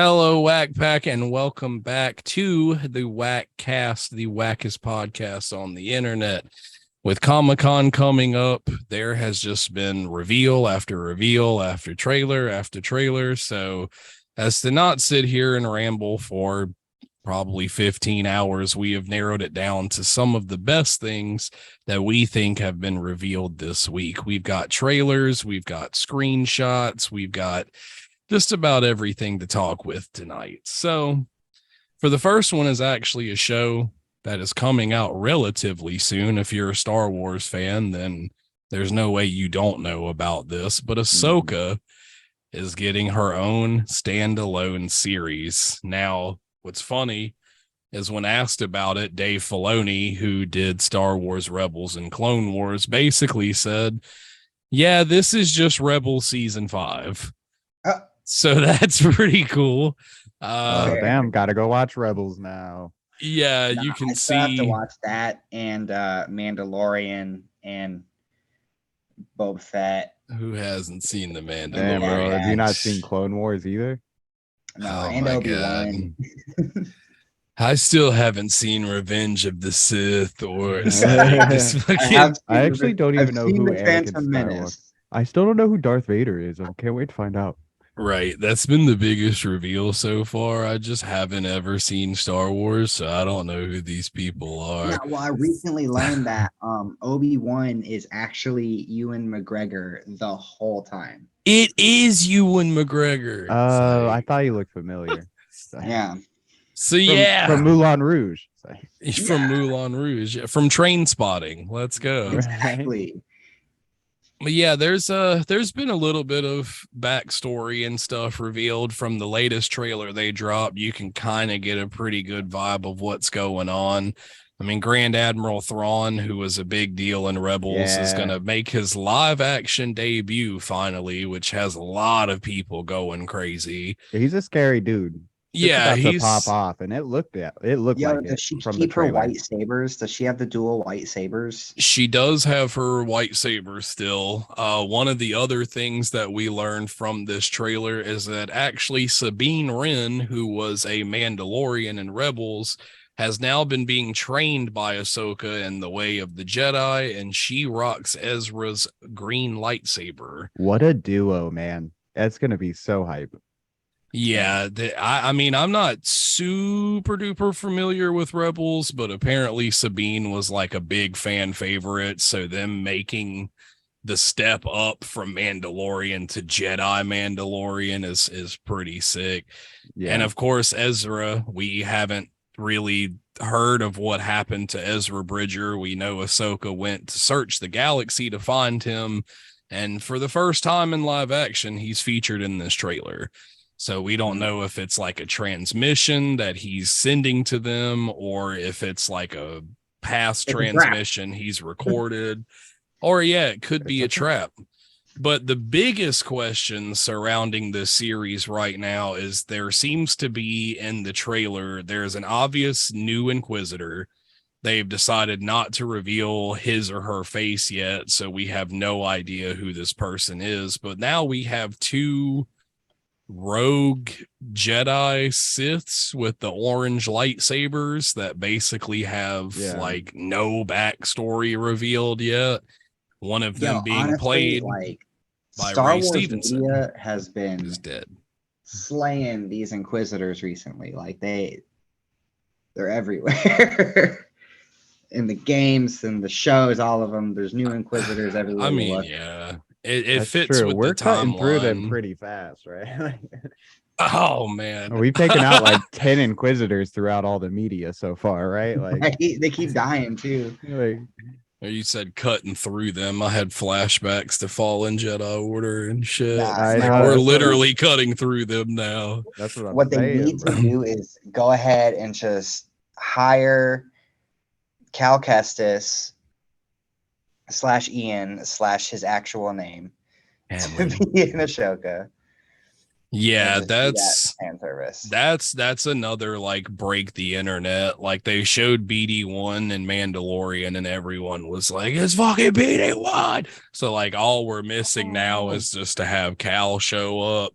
Hello, Whack Pack, and welcome back to the Whack Cast, the wackest podcast on the internet. With Comic-Con coming up, there has just been reveal after trailer after trailer. So, as to not sit here and ramble for probably 15 hours, we have narrowed it down to some of the best things that we think have been revealed this week. We've got trailers, we've got screenshots, we've got just about everything to talk with tonight. So, for the first one is actually a show that is coming out relatively soon. If you're a Star Wars fan, then there's no way you don't know about this. But Ahsoka is getting her own standalone series. Now, what's funny is when asked about it, Dave Filoni, who did Star Wars Rebels and Clone Wars, basically said, yeah, this is just Rebels Season 5. So that's pretty cool. Damn, gotta go watch Rebels now. Yeah, you can I still have to see. watch that and Mandalorian and Boba Fett. Who hasn't seen the Damn, Mandalorian? bro, have you not seen Clone Wars either? No, Oh and my Obi-Wan. I still haven't seen Revenge of the Sith or I actually don't even know who the Anakin Phantom Skywalker. Menace. I still don't know who Darth Vader is. I can't wait to find out. Right. That's been the biggest reveal so far. I just haven't ever seen Star Wars, so I don't know who these people are. Yeah, well, I recently learned that Obi-Wan is actually Ewan McGregor the whole time. It is Ewan McGregor. Oh, I thought you looked familiar. Yeah. So from Moulin Rouge. From Moulin Rouge, from Train Spotting. Let's go. Exactly. But yeah, there's been a little bit of backstory and stuff revealed from the latest trailer they dropped. You can kind of get a pretty good vibe of what's going on. I mean, Grand Admiral Thrawn, who was a big deal in Rebels, is going to make his live action debut finally, which has a lot of people going crazy. He's a scary dude. Yeah, he's to pop off, and it looked like does she from keep the trailer. her white sabers? Does she have the dual white sabers? She does have her white saber still. One of the other things that we learned from this trailer is that actually Sabine Wren, who was a Mandalorian in Rebels, has now been being trained by Ahsoka in the way of the Jedi, and she rocks Ezra's green lightsaber. What a duo, man. That's going to be so hype. Yeah, I mean, I'm not super duper familiar with Rebels, but apparently Sabine was like a big fan favorite. So them making the step up from Mandalorian to Jedi Mandalorian is pretty sick. Yeah. And of course, Ezra, we haven't really heard of what happened to Ezra Bridger. We know Ahsoka went to search the galaxy to find him. And for the first time in live action, he's featured in this trailer. So we don't know if it's like a transmission that he's sending to them or if it's like a past transmission he's recorded. Or, yeah, it could be a trap. But the biggest question surrounding this series right now is there seems to be in the trailer, there's an obvious new Inquisitor. They've decided not to reveal his or her face yet, so we have no idea who this person is. But now we have two rogue Jedi Siths with the orange lightsabers that basically have like no backstory revealed yet. One of them being played like by Star Ray Wars Stevenson, media has been who's dead, slaying these Inquisitors recently. Like they're everywhere. In the games and the shows, all of them. There's new Inquisitors everywhere. I mean, yeah. It fits true. with We're the timeline. cutting through them pretty fast, right? Oh man, we've taken out like 10 Inquisitors throughout all the media so far, right? Like they keep dying too. Like, you said cutting through them. I had flashbacks to Fallen Jedi Order and shit. We're literally cutting through them now. That's what I'm what saying, they need to do is go ahead and just hire Cal Kestis / Ian / his actual name to be in Ahsoka. Yeah, that's another like break the internet. Like they showed BD1 and Mandalorian and everyone was like, it's fucking BD1. So like all we're missing now is just to have Cal show up.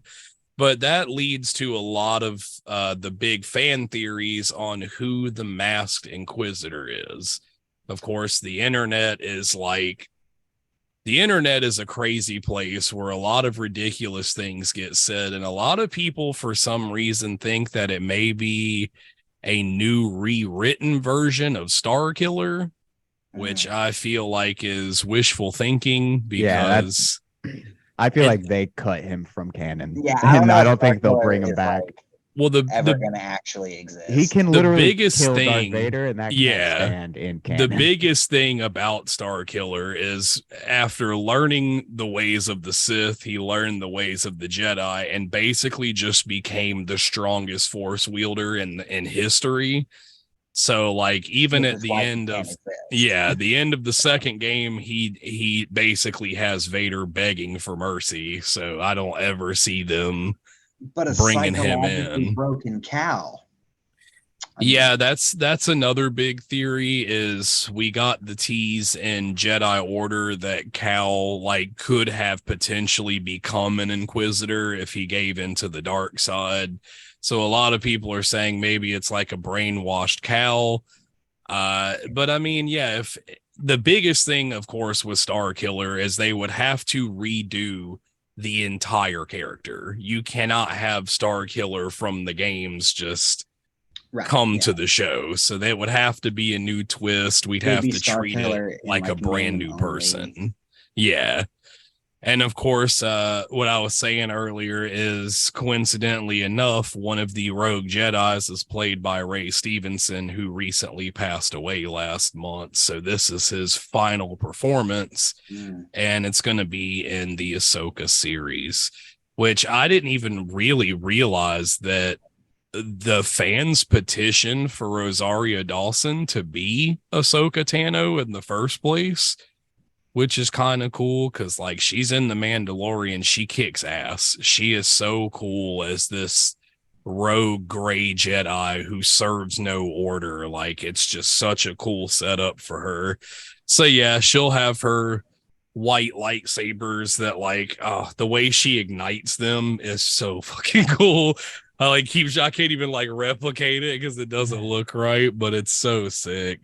But that leads to a lot of the big fan theories on who the masked Inquisitor is. Of course, the internet is a crazy place where a lot of ridiculous things get said, and a lot of people, for some reason, think that it may be a new rewritten version of Starkiller, which I feel like is wishful thinking because I feel like they cut him from canon. Yeah, and I if don't think they'll Starkiller bring him is, back. like, well, ever gonna actually exist. He can the literally biggest kill Darth thing, Vader, and that can't stand in canon. The biggest thing about Starkiller is after learning the ways of the Sith, he learned the ways of the Jedi and basically just became the strongest Force wielder in history. So, like, even at the end of the end of the second game, he basically has Vader begging for mercy. So I don't ever see them bringing him in. Broken Cal. Yeah, that's another big theory is we got the tease in Jedi Order that Cal like could have potentially become an Inquisitor if he gave into the dark side. So a lot of people are saying maybe it's like a brainwashed Cal. But I mean, yeah, if the biggest thing, of course, with Starkiller is they would have to redo the entire character. You cannot have Starkiller from the games just come to the show. So that would have to be a new twist. We'd have to treat it like a brand new person. Yeah. And of course, what I was saying earlier is coincidentally enough, one of the rogue Jedis is played by Ray Stevenson, who recently passed away last month. So this is his final performance, and it's going to be in the Ahsoka series, which I didn't even really realize that the fans petitioned for Rosario Dawson to be Ahsoka Tano in the first place, which is kind of cool because, like, she's in The Mandalorian. She kicks ass. She is so cool as this rogue gray Jedi who serves no order. Like, it's just such a cool setup for her. So, yeah, she'll have her white lightsabers that, like, the way she ignites them is so fucking cool. I can't even like replicate it because it doesn't look right, but it's so sick.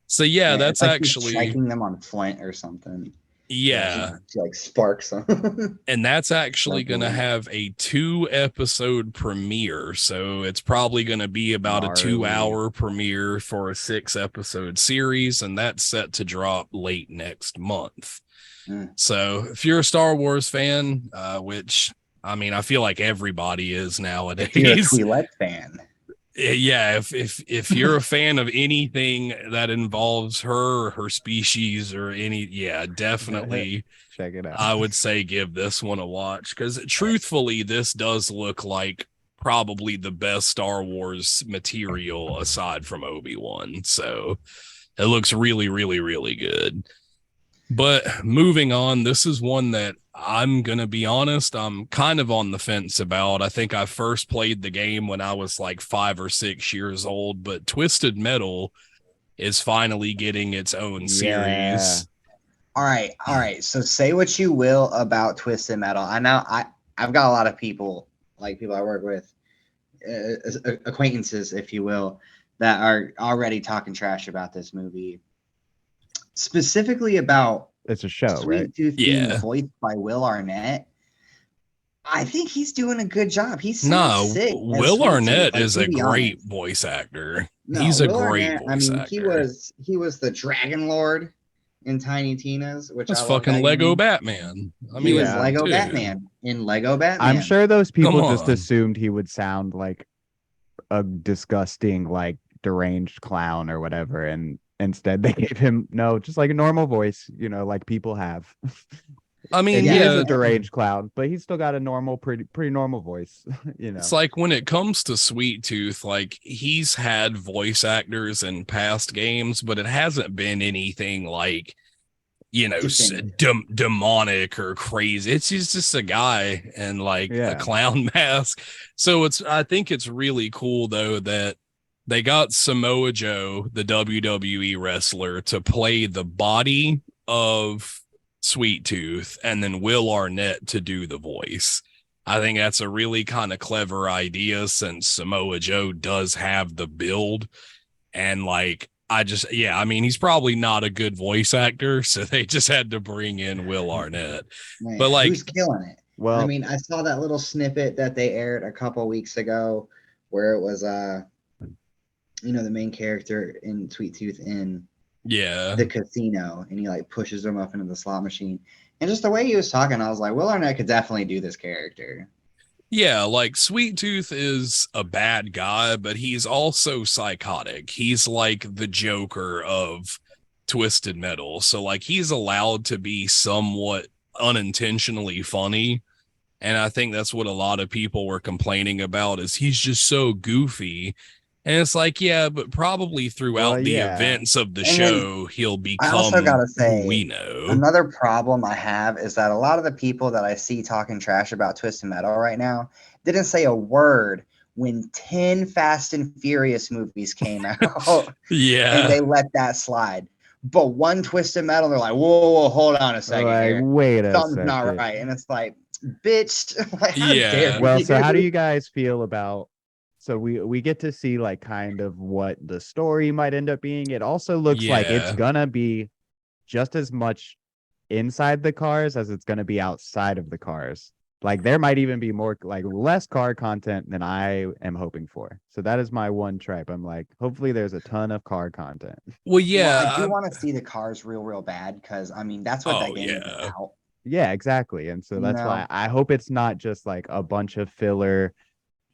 So yeah, that's like actually striking them on flint or something. Yeah, she like sparks them. And that's actually gonna have a 2-episode premiere, so it's probably gonna be about a 2-hour premiere for a 6-episode series, and that's set to drop late next month. So if you're a Star Wars fan, which I mean, I feel like everybody is nowadays. If you're a Twi'lek fan. Yeah, if you're a fan of anything that involves her or her species or any, definitely check it out. I would say give this one a watch because truthfully, this does look like probably the best Star Wars material aside from Obi-Wan. So it looks really, really, really good. But moving on, this is one that I'm going to be honest, I'm kind of on the fence about. I think I first played the game when I was like 5 or 6 years old, but Twisted Metal is finally getting its own series. All right. So say what you will about Twisted Metal. I know I've got a lot of people, like people I work with, acquaintances, if you will, that are already talking trash about this movie. Specifically about it's a show, Sweet right? Tooth being voiced by Will Arnett. I think he's doing a good job. He's sick. Will Arnett is a great voice actor. He's a great voice actor. He was the Dragon Lord in Tiny Tina's, which that's fucking Lego Batman. I mean, he was Lego Batman in Lego Batman. I'm sure those people just assumed he would sound like a disgusting, like deranged clown or whatever, and instead they gave him just like a normal voice, like people have. I mean, he is a deranged clown, but he's still got a normal, pretty normal voice. It's like when it comes to Sweet Tooth, like he's had voice actors in past games, but it hasn't been anything like, demonic or crazy. It's just a guy in like a clown mask. So I think it's really cool though that they got Samoa Joe, the WWE wrestler, to play the body of Sweet Tooth, and then Will Arnett to do the voice. I think that's a really kind of clever idea since Samoa Joe does have the build. And like, I mean, he's probably not a good voice actor. So they just had to bring in Will Arnett. Man, But like, who's killing it? I Well, mean, I saw that little snippet that they aired a couple weeks ago where it was the main character in Sweet Tooth in yeah. the casino and he like pushes him up into the slot machine. And just the way he was talking, I was like, Will Arnett could definitely do this character. Yeah, like Sweet Tooth is a bad guy, but he's also psychotic. He's like the Joker of Twisted Metal. So like he's allowed to be somewhat unintentionally funny. And I think that's what a lot of people were complaining about is he's just so goofy. And it's like, yeah, but probably well, throughout the yeah. events of the And then show, he'll I also got become to who we say, know. another problem I have is that a lot of the people that I see talking trash about Twisted Metal right now didn't say a word when 10 Fast and Furious movies came out and Yeah. they let that slide. But one Twisted Metal, they're like, whoa, hold on a second Like, here. wait a Something's not second. right. And it's like, bitch, like, how dare Yeah. Well, so how do you? you guys feel about so we get to see like kind of what the story might end up being. It also looks like it's Yeah. gonna be just as much inside the cars as it's gonna be outside of the cars. Like there might even be more like less car content than I am hoping for. So that is my one tripe. I'm like, hopefully there's a ton of car content. Well, Well, I yeah. do want to see the cars real bad because, I mean, that's what that Oh, game is yeah. about. Yeah, exactly. And so You that's why know, I hope it's not just like a bunch of filler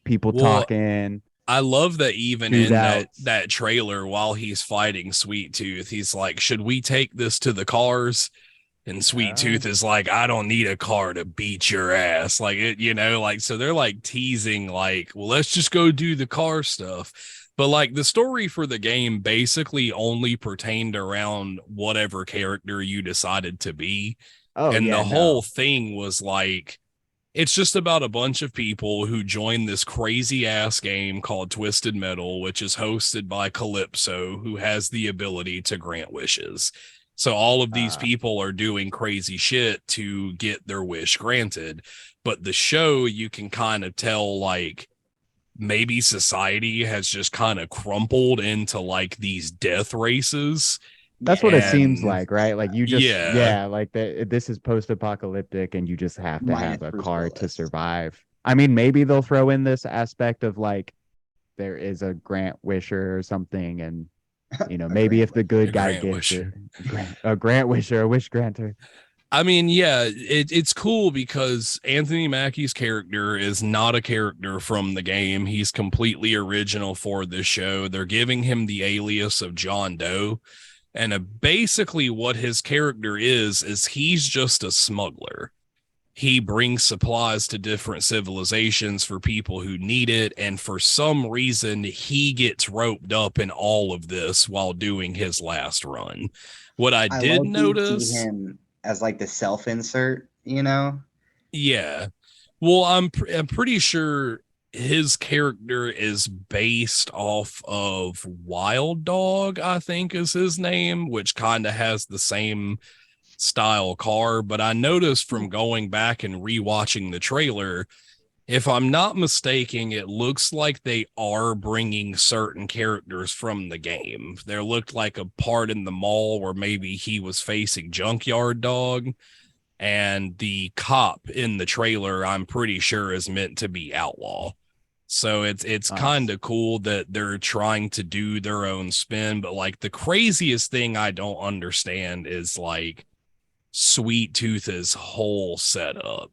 people Well, talking, I love that even in that shootouts. that trailer while he's fighting Sweet Tooth, he's like, "Should we take this to the cars?" And Sweet Yeah. Tooth is like, "I don't need a car to beat your ass." Like it, like so they're like teasing like, "Well, let's just go do the car stuff." But like the story for the game basically only pertained around whatever character you decided to be. Oh And yeah, the whole no. thing was like it's just about a bunch of people who join this crazy ass game called Twisted Metal, which is hosted by Calypso, who has the ability to grant wishes. So all of these Uh people are doing crazy shit to get their wish granted. But the show, you can kind of tell, like, maybe society has just kind of crumpled into like these death races. that's what it yeah, seems And like, right? Like you just yeah, yeah, like this is post-apocalyptic and you just have to minus have a Bruce car to Willis. survive. I mean, maybe they'll throw in this aspect of like there is a grant wisher or something and A maybe Grant if the a good guy grant gets it, wisher. a grant wisher, a wish granter. I mean, yeah, it's cool because Anthony Mackie's character is not a character from the game. He's completely original for this show. They're giving him the alias of John Doe. And basically, what his character is he's just a smuggler. He brings supplies to different civilizations for people who need it. And for some reason, he gets roped up in all of this while doing his last run. What I I did low key see notice, him as like the self insert. yeah. Well, I'm pretty sure his character is based off of Wild Dog, I think is his name, which kind of has the same style car. But I noticed from going back and rewatching the trailer, if I'm not mistaken, it looks like they are bringing certain characters from the game. There looked like a part in the mall where maybe he was facing Junkyard Dog, and the cop in the trailer I'm pretty sure is meant to be Outlaw. So it's kind Nice. of cool that they're trying to do their own spin. But like the craziest thing I don't understand is like Sweet Tooth's whole setup.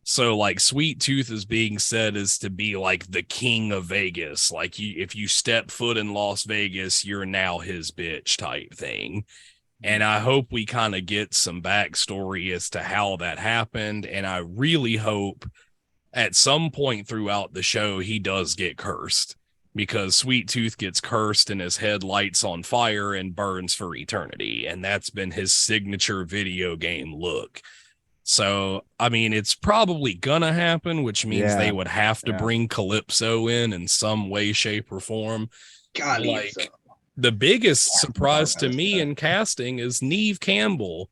So like Sweet Tooth is being said as to be like the king of Vegas. Like if you step foot in Las Vegas, you're now his bitch type thing. And I hope we kind of get some backstory as to how that happened. And I really hope at some point throughout the show, he does get cursed because Sweet Tooth gets cursed and his head lights on fire and burns for eternity. And that's been his signature video game look. So, I mean, it's probably gonna happen, which means they Yeah. would have to Yeah. bring Calypso in some way, shape, or form. But Calypso. like the biggest Cast the surprise to me Barbosa. in casting is Neve Campbell.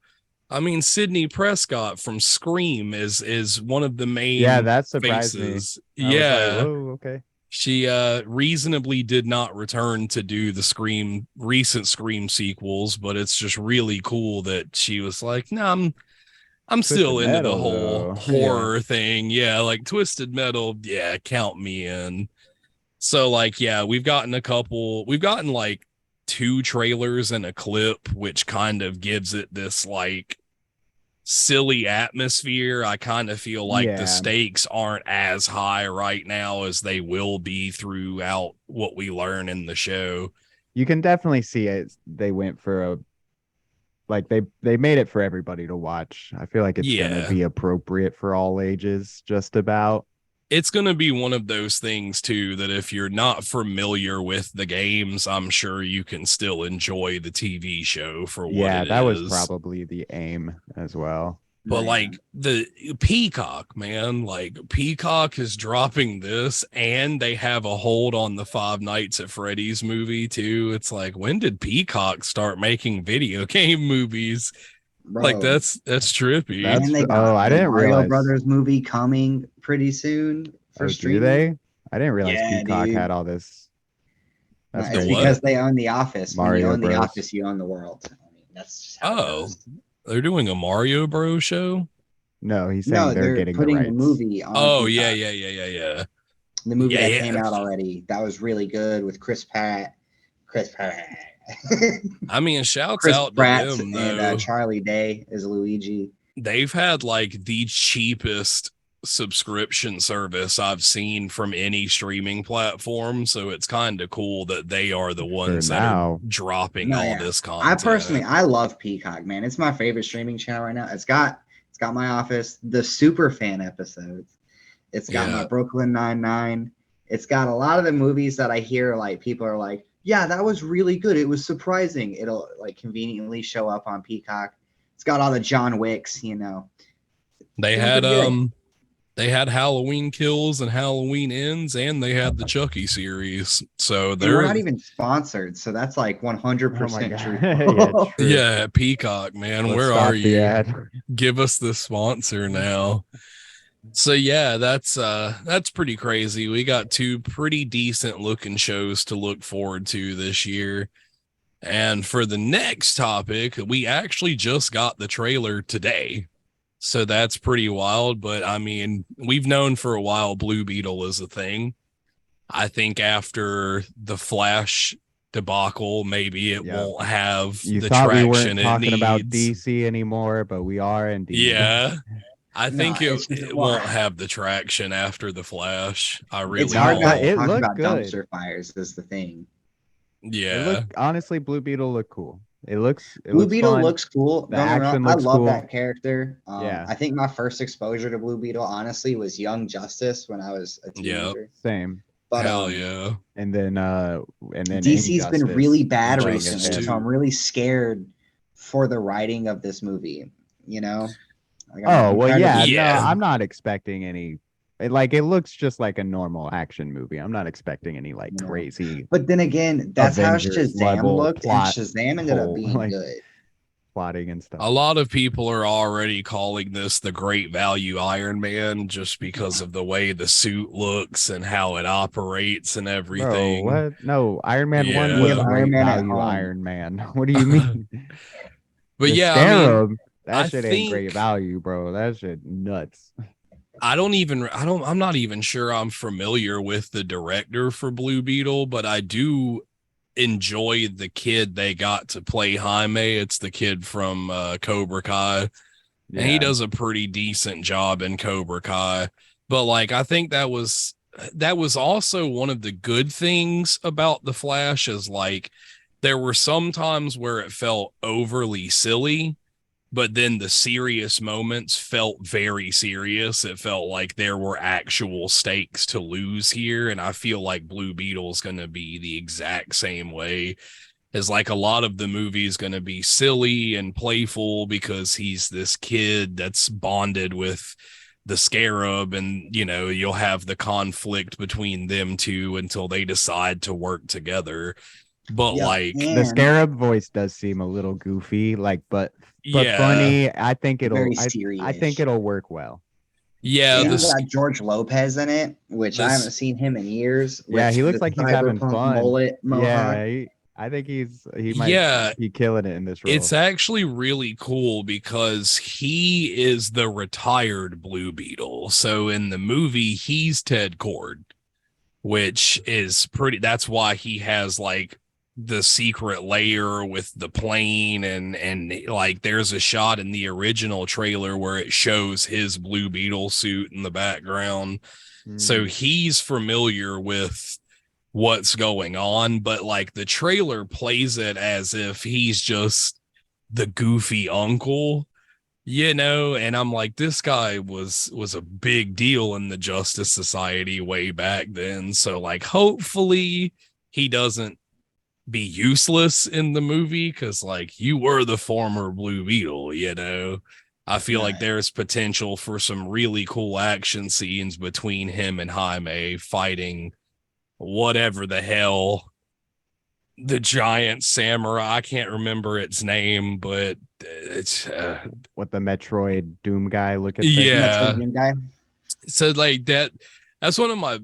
I mean, Sydney Prescott from Scream is one of the Yeah, main that surprised me. faces. I was like, Yeah. whoa, okay. She reasonably did not return to do the recent Scream sequels, but it's just really cool that she was like, no, I'm Twisted still into the Metal whole though. Yeah. horror thing. Yeah, like Twisted Metal, yeah, count me in. So like, yeah, we've gotten like two trailers and a clip, which kind of gives it this like silly atmosphere. I kind of feel like the Yeah. stakes aren't as high right now as they will be throughout what we learn in the show. You can definitely see it. They went for a like they made it for everybody to watch. I feel like it's gonna Yeah. be appropriate for all ages, just about. It's going to be one of those things too that if you're not familiar with the games, I'm sure you can still enjoy the TV show for what Yeah, it that was is. probably the aim as well. But Yeah. like the Peacock, man, like Peacock is dropping this and they have a hold on the Five Nights at Freddy's movie too. It's like, when did Peacock start making video game movies? Like Bro. that's trippy. And they I got a didn't Mario realize. Brothers movie coming pretty soon for Oh, do streaming. they? I didn't realize Yeah, Peacock dude. had all this. No, That's it's The crazy. what? because they own The Office. When you Mario own The Bros. Office, you own the world. I mean, that's just how it Oh, goes. they're doing a Mario Bros show? No, he's saying No, they're they're getting the putting the rights. movie on Oh, yeah, Peacock. yeah, yeah, yeah, yeah. The movie Yeah, that came yeah. out already. That was really good with Chris Pratt. Chris Pratt. I mean, shouts Chris out to Pratt them and though. Charlie Day is Luigi. They've had like the cheapest subscription service I've seen from any streaming platform, so it's kind of cool that they are the ones that are now. dropping No, all yeah. this I personally, content. I love Peacock, man. It's my favorite streaming channel right now. It's got My Office, the super fan episodes. It's got my Yeah, Brooklyn Nine-Nine. It's got a lot of the movies that I hear like people are like, yeah, that was really good. It was surprising. It'll like conveniently show up on Peacock. It's got all the John Wicks, they doing had pretty good. they had Halloween Kills and Halloween Ends, and they had the Chucky series. So And we're they're not even sponsored, so that's like Oh my 100% god. true. Yeah, true. yeah, Peacock, man. Let's Where are stop the you? ad. Give us the sponsor now. So yeah, that's pretty crazy. We got two pretty decent looking shows to look forward to this year. And for the next topic, we actually just got the trailer today. So that's pretty wild, but I mean, we've known for a while Blue Beetle is a thing. I think after the Flash debacle, maybe it Yep. won't have You the thought we weren't traction it talking about needs. DC anymore, but we are indeed. Yeah. I No, think it's just it won't have the traction after the Flash. I it's really hard No, not but to don't. it talk looked about good. dumpster fires is the thing. It Yeah. looked honestly, Blue Beetle looked cool. It Blue looks Beetle fun. looks cool. The Don't get me wrong. action I looks love cool. that character. Yeah. I think my first exposure to Blue Beetle, honestly, was Young Justice when I was a Yeah. teenager. Same. But Hell yeah. And then DC's been really bad Injustice recently, so 2. I'm really scared for the writing of this movie. Like Oh, I'm well, trying to yeah, be. no, Yeah. I'm not expecting any. It looks just like a normal action movie. I'm not expecting any like You know. crazy But then again, that's Avengers how Shazam level looked, and plot Shazam ended up hole, being like good. plotting and stuff. A lot of people are already calling this the great value Iron Man just because of the way the suit looks and how it operates and Bro, everything. what? No, Iron Man 1 We was have Yeah. great Iron Man at value home. Iron Man. What do you mean? But The yeah, I mean, Scarab, that I shit ain't great think value, bro. That shit nuts. I'm not even sure I'm familiar with the director for Blue Beetle, but I do enjoy the kid they got to play Jaime. It's the kid from Cobra Kai, and he Yeah. does a pretty decent job in Cobra Kai. But like, I think that was also one of the good things about the Flash is like there were some times where it felt overly silly, but then the serious moments felt very serious. It felt like there were actual stakes to lose here. And I feel like Blue Beetle is going to be the exact same way. Is like a lot of the movie is going to be silly and playful because he's this kid that's bonded with the Scarab, and you'll have the conflict between them two until they decide to work together. but Yep. like, The And Scarab voice does seem a little goofy, like, but yeah, funny. I think very I think serious. it'll work well. yeah, And you this, got George Lopez in it, which I haven't this, seen him in years, Yeah, with he looks the like he's having cyberpunk fun. mullet mohawk. Yeah, I think he might yeah, be killing it in this it's role. actually really cool because he is the retired Blue Beetle. So in the movie, he's Ted Cord, which is pretty, that's why he has like the secret layer with the plane, and like there's a shot in the original trailer where it shows his Blue Beetle suit in the background. So Mm. he's familiar with what's going on, but like the trailer plays it as if he's just the goofy uncle, and I'm like, this guy was a big deal in the Justice Society way back then. So like hopefully he doesn't be useless in the movie, because like you were the former Blue Beetle. I feel like Right. there's potential for some really cool action scenes between him and Jaime fighting whatever the hell the giant samurai. I can't remember its name, but it's What the Metroid Doom guy looking thing? Metroid yeah. Dream guy. So like that's one of my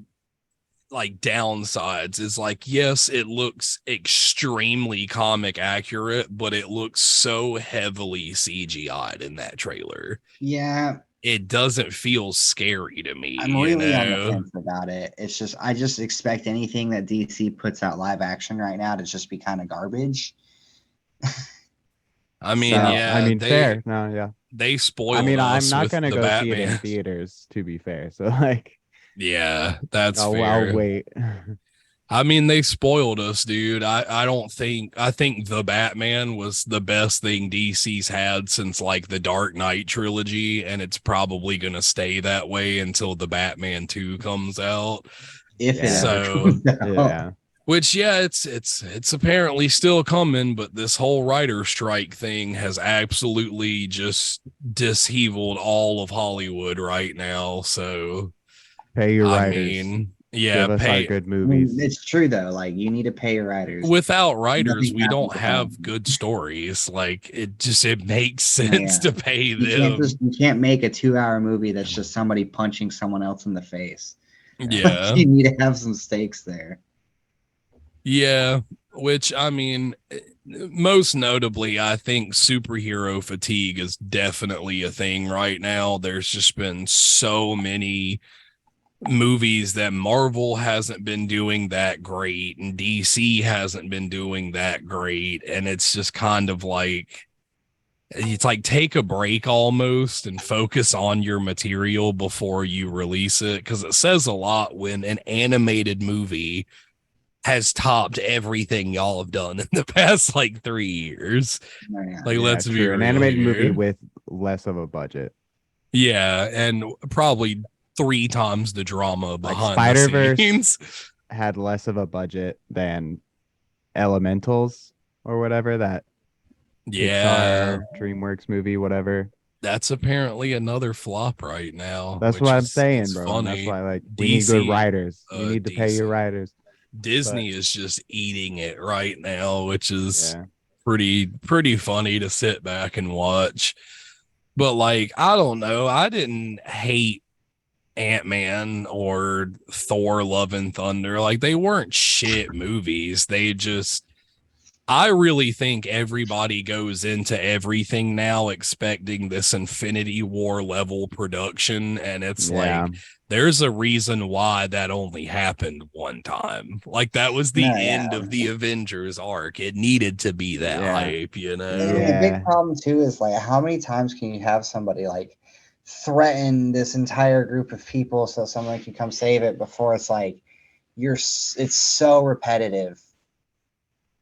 like downsides, is like, yes, it looks extremely comic accurate, but it looks so heavily CGI'd in that trailer. Yeah, It doesn't feel scary to me, I'm really on the fence about it. It's just I just expect anything that DC puts out live action right now to just be kind of garbage. I mean, So I yeah, mean, fair. No, yeah. they I spoiled mean, I'm us not with gonna the go see it in Batman. theaters, to be fair. So like, Yeah, that's I'll fair. wait. I mean, they spoiled us, dude. I don't think, I think the Batman was the best thing DC's had since like the Dark Knight trilogy, and it's probably gonna stay that way until the Batman 2 comes out. if it Yeah, ever So, comes out, yeah. which yeah, it's apparently still coming, but this whole writer strike thing has absolutely just disheveled all of Hollywood right now. So, Pay your I writers. mean, yeah, Give us our pay, good I mean, movies. it's true though. Like you need to pay your writers. without writers, Nothing we happens don't without have them. good stories. Like it makes Oh, sense yeah. to pay You them. can't make a 2-hour movie that's just somebody punching someone else in the face. Like Yeah. you need to have some stakes there. Yeah. Which I mean, most notably, I think superhero fatigue is definitely a thing right now. There's just been so many movies that Marvel hasn't been doing that great and DC hasn't been doing that great. And it's just kind of like, it's like take a break almost and focus on your material before you release it, because it says a lot when an animated movie has topped everything y'all have done in the past like 3 years. Oh, yeah. Like, Yeah, let's be true. An real animated movie here. with less of a budget. Yeah, and probably 3 times the drama Like behind the Spider-Verse scenes. had less of a budget than Elementals or whatever, that Yeah, Pixar DreamWorks movie, whatever. that's apparently another flop right now, That's which what I'm is saying, it's bro. And that's funny. why like we need good DC, writers. You need to pay your DC, writers. But Disney is just eating it right now, which is yeah. pretty funny to sit back and watch. But like, I don't know, I didn't hate Ant-Man or Thor Love and Thunder. Like, they weren't shit movies. They just, I really think everybody goes into everything now expecting this Infinity War level production. And it's Yeah. like, there's a reason why that only happened one time. Like, that was No, the yeah. end of the Avengers arc. It needed to be that Yeah. And the big Yeah. problem too is like how many times can you have somebody like threaten this entire group of people so someone can come save it before it's like it's so repetitive.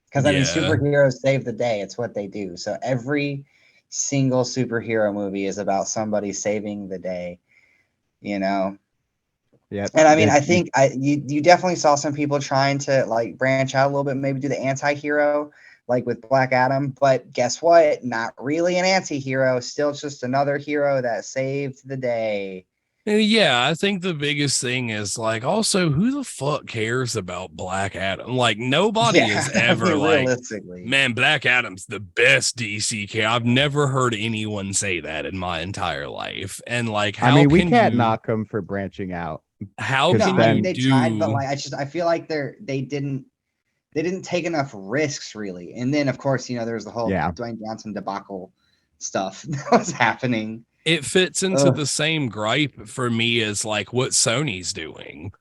Because I mean, Yeah. superheroes save the day. It's what they do. So every single superhero movie is about somebody saving the day, you know. Yep. And I mean, I think you definitely saw some people trying to like branch out a little bit, maybe do the anti-hero, like with Black Adam. But guess what? Not really an anti-hero. Still just another hero that saved the day. Yeah, I think the biggest thing is like also who the fuck cares about Black Adam? Like nobody Yeah, is I ever mean, like, realistically. man, Black Adam's the best DC character. I've never heard anyone say that in my entire life. And like I mean, we can't knock him for branching out how No, because can I you mean then they tried, but do like I feel like they didn't take enough risks really. And then of course, there's the whole yeah, Dwayne Johnson debacle stuff that was happening. it fits into Ugh. the same gripe for me as like what Sony's doing.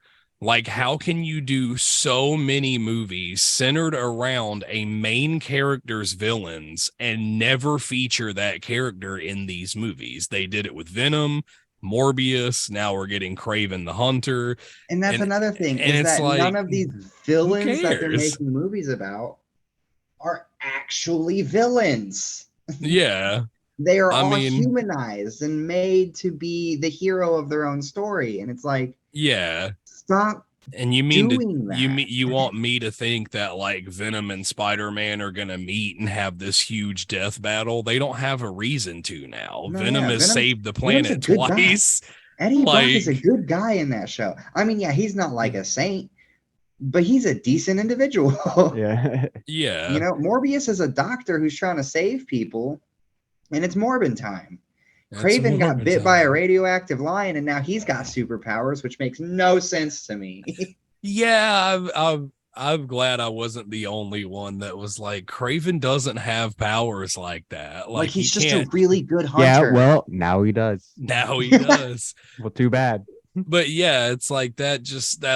Like, how can you do so many movies centered around a main character's villains and never feature that character in these movies? They did it with Venom, Morbius. Now we're getting Craven the Hunter. And that's And another thing and is it's that none like, of these who villains that they're cares? making movies about are actually villains. Yeah. They are I all mean, humanized and made to be the hero of their own story. And it's like, yeah. stop And you mean to doing that. you want me to think that like Venom and Spider-Man are gonna meet and have this huge death battle? They don't have a reason to now. No, Venom yeah, has saved the Venom's a planet good guy. twice. Eddie Brock is a Like, good guy in that show. I mean, yeah, he's not like a saint, but he's a decent individual. yeah. yeah, Morbius is a doctor who's trying to save people, and it's Morbin time. that's Craven more got bit by a time. radioactive lion, and now he's got superpowers, which makes no sense to me. Yeah, I'm glad I wasn't the only one that was like Craven doesn't have powers like that. Like Like he he's just a can't. really good Yeah, hunter. well, now he does. Now he does. Well, too bad. But yeah, it's like that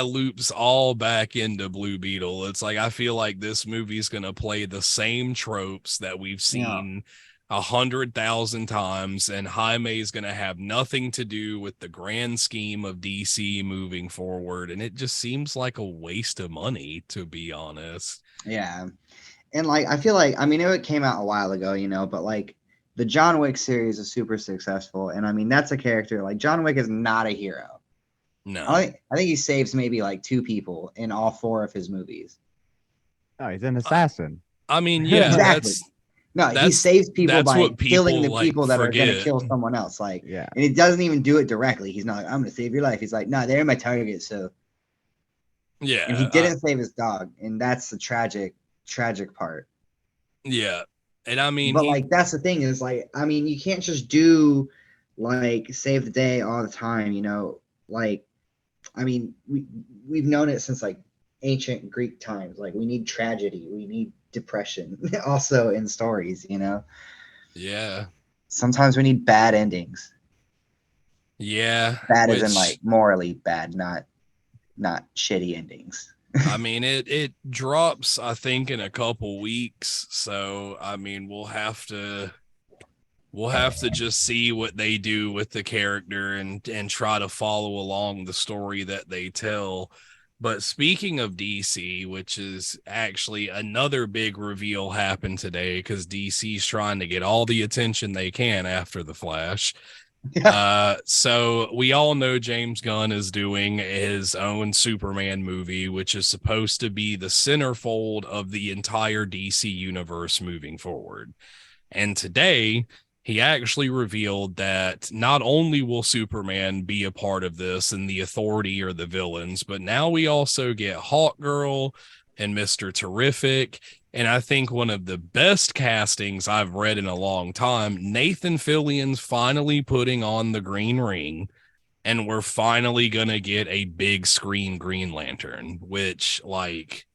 loops all back into Blue Beetle. It's like I feel like this movie's gonna play the same tropes that we've Yeah. seen 100,000 times, and Jaime's gonna have nothing to do with the grand scheme of DC moving forward. And it just seems like a waste of money, to be honest. Yeah. And like I feel like, I mean, it came out a while ago, but like the John Wick series is super successful. And I mean, that's a character like John Wick is not a hero. No. I think he saves maybe like 2 people in all 4 of his movies. Oh, he's an assassin. I mean, yeah, Exactly. No, he that's saves people that's by what killing people the like people that are going to forget. kill someone else. Like, Yeah. and he doesn't even do it directly. He's not like, I'm going to save your life. He's like, no, they're my target. So, Yeah. and he didn't save his dog. And that's the tragic part. Yeah. And I mean, But like, that's the thing is like, I mean, you can't just do like save the day all the time, like, I mean, we've known it since like ancient Greek times. Like we need tragedy, we need depression also in stories, yeah. Sometimes we need bad endings. Yeah. Bad as in like morally bad, not shitty endings. I mean, it drops, I think, in a couple weeks. So I mean, we'll have to just see what they do with the character and try to follow along the story that they tell. But speaking of DC, which is actually another big reveal happened today because DC's trying to get all the attention they can after the Flash. So we all know James Gunn is doing his own Superman movie, which is supposed to be the centerfold of the entire DC universe moving forward. And today, he actually revealed that not only will Superman be a part of this and the Authority or the villains, but now we also get Hawkgirl and Mr. Terrific. And I think one of the best castings I've read in a long time, Nathan Fillion's finally putting on the green ring, and we're finally going to get a big screen Green Lantern, which, like,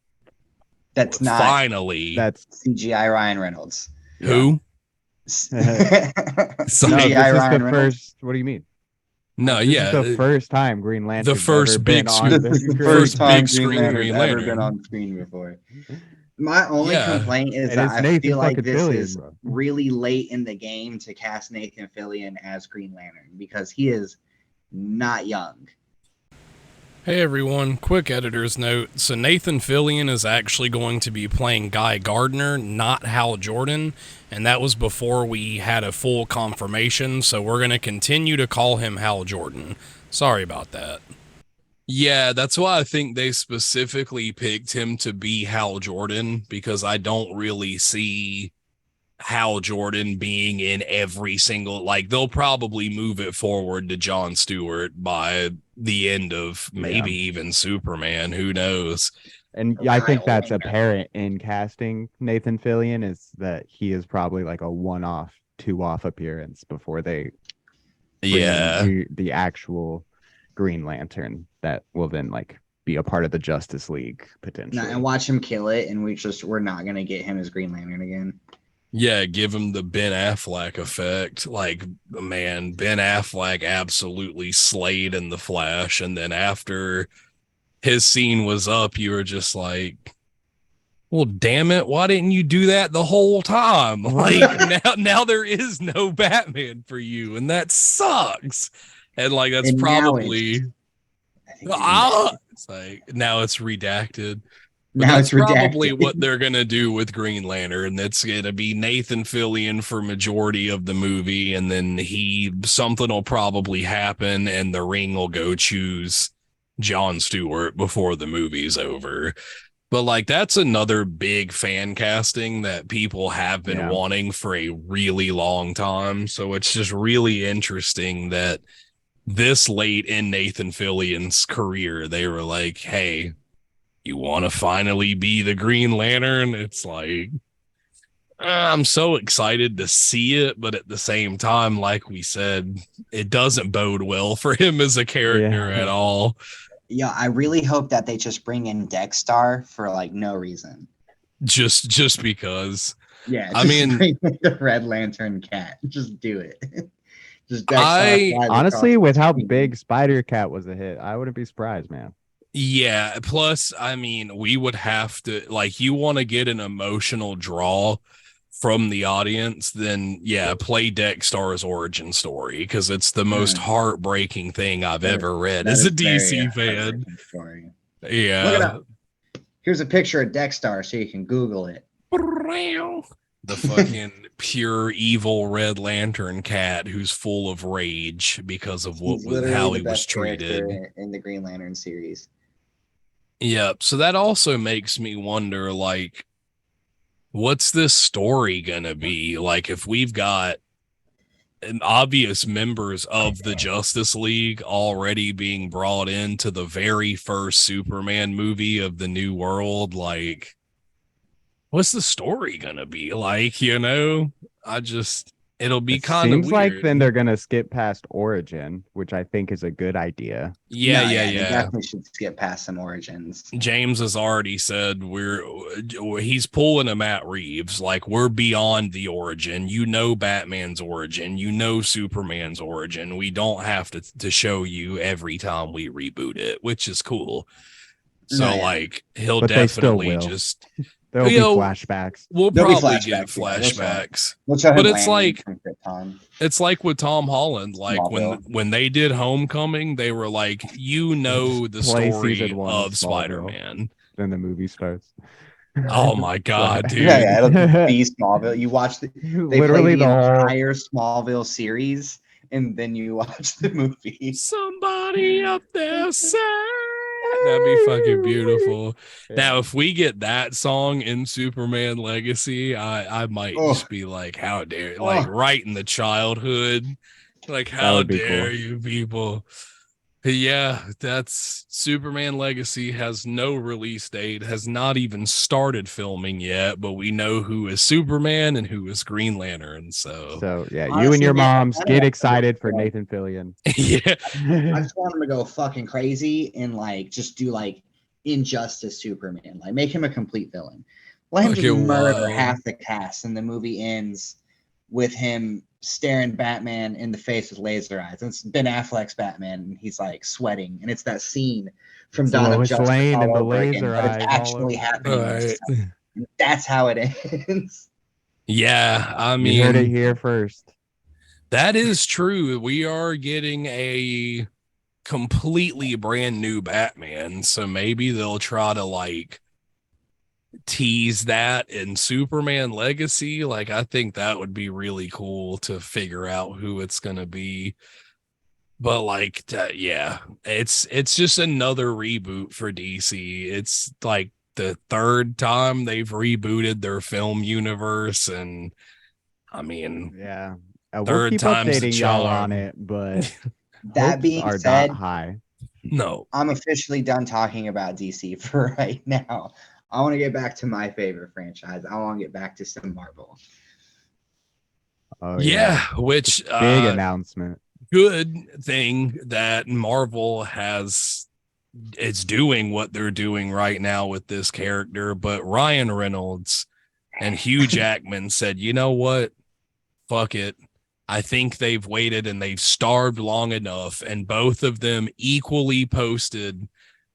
that's not finally. That's CGI Ryan Reynolds. Who? No, this is the first. What do you mean? No, this yeah, is the first time Green Lantern the first big on the first time big screen Green ever Lantern been on screen before. My only complaint is and that it's I Nathan feel like fucking this Fillion, is bro. really late in the game to cast Nathan Fillion as Green Lantern because he is not young. Hey everyone, quick editor's note. So Nathan Fillion is actually going to be playing Guy Gardner, not Hal Jordan, and that was before we had a full confirmation, so we're going to continue to call him Hal Jordan. Sorry about that. Yeah, that's why I think they specifically picked him to be Hal Jordan, because I don't really see Hal Jordan being in every single, like they'll probably move it forward to Jon Stewart by the end of maybe even Superman. Who knows? And Or I think Kyle that's Rayner. apparent in casting Nathan Fillion, is that he is probably like a one-off, two-off appearance before they bring in the actual Green Lantern that will then like be a part of the Justice League potentially. And watch him kill it, and we're not gonna get him as Green Lantern again. Yeah, give him the Ben Affleck effect. Like, man, Ben Affleck absolutely slayed in the Flash, and then after his scene was up, you were just like, well, damn it, why didn't you do that the whole time? Like now there is no Batman for you, and that sucks. And like that's And probably it's like now it's redacted. But that's probably what they're gonna do with Green Lantern. That's gonna be Nathan Fillion for majority of the movie, and then something will probably happen, and the Ring will go choose Jon Stewart before the movie's over. But like that's another big fan casting that people have been wanting for a really long time. So it's just really interesting that this late in Nathan Fillion's career, they were like, hey, you want to finally be the Green Lantern? It's like, I'm so excited to see it, but at the same time, like we said, it doesn't bode well for him as a character at all. Yeah, I really hope that they just bring in Dexter for like no reason. Just because. Yeah, I mean, bring the Red Lantern cat. Just do it. Just Dexter. Honestly, with how big Spider Cat was a hit, I wouldn't be surprised, man. Yeah. Plus, I mean, we would have to, like, you want to get an emotional draw from the audience, then play Dexter's origin story, because it's the most heartbreaking thing I've ever read as a DC fan. Yeah. Look it up. Here's a picture of Dexter so you can Google it. The fucking pure evil Red Lantern cat who's full of rage because of how he was treated in the Green Lantern series. Yep. So that also makes me wonder, like, what's this story gonna be? Like, if we've got an obvious members of the Justice League already being brought into the very first Superman movie of the New World, like, what's the story gonna be like? It'll be kind of weird. Seems like then they're gonna skip past origin, which I think is a good idea. Yeah. They definitely should skip past some origins. James has already said he's pulling a Matt Reeves. Like, we're beyond the origin. Batman's origin. Superman's origin. We don't have to show you every time we reboot it, which is cool. So he'll definitely just. There'll be flashbacks. We'll probably get flashbacks. But it's like with Tom Holland. Like when they did Homecoming, they were like, the story of Spider-Man. Then the movie starts. Oh my god, dude! It'll be Smallville. You watch the entire Smallville series, and then you watch the movie. Somebody up there said. That'd be fucking beautiful. Yeah. Now, if we get that song in Superman Legacy, I might just be like, how dare, like right in the childhood, like how dare you people? Yeah, that's Superman Legacy has no release date, has not even started filming yet, but we know who is Superman and who is Green Lantern. So yeah, honestly, you and your moms get excited for Nathan Fillion. Yeah. I just want him to go fucking crazy and like just do like Injustice Superman, like make him a complete villain. Let him just murder half the cast, and the movie ends with him staring Batman in the face with laser eyes. And it's Ben Affleck's Batman, and he's like sweating, and it's that scene from Dawn of Justice Lane and the laser eyes. It's actually happening. Right. That's how it ends. Yeah, I mean, you heard it here first. That is true. We are getting a completely brand new Batman, so maybe they'll try to like tease that in Superman Legacy. Like, I think that would be really cool to figure out who it's gonna be. But like, it's just another reboot for DC. It's like the third time they've rebooted their film universe, and I mean, Yeah. We'll third keep time's the updating y'all on charm. it, but That hopes being are not said, high. No. I'm officially done talking about DC for right now. I want to get back to my favorite franchise. I want to get back to some Marvel. Oh Yeah, yeah. which Big announcement. good thing that Marvel has it's doing what they're doing right now with this character, but Ryan Reynolds and Hugh Jackman said, "You know what? Fuck it. I think they've waited and they've starved long enough." And both of them equally posted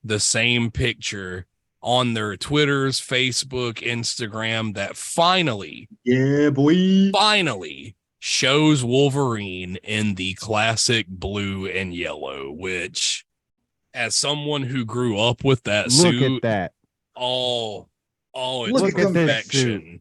the same picture on their Twitters, Facebook, Instagram that finally, Yeah, boy. finally shows Wolverine in the classic blue and yellow, which, as someone who grew up with that Look at suit, that. oh, it's Look Look at them this tits. suit. perfection. Look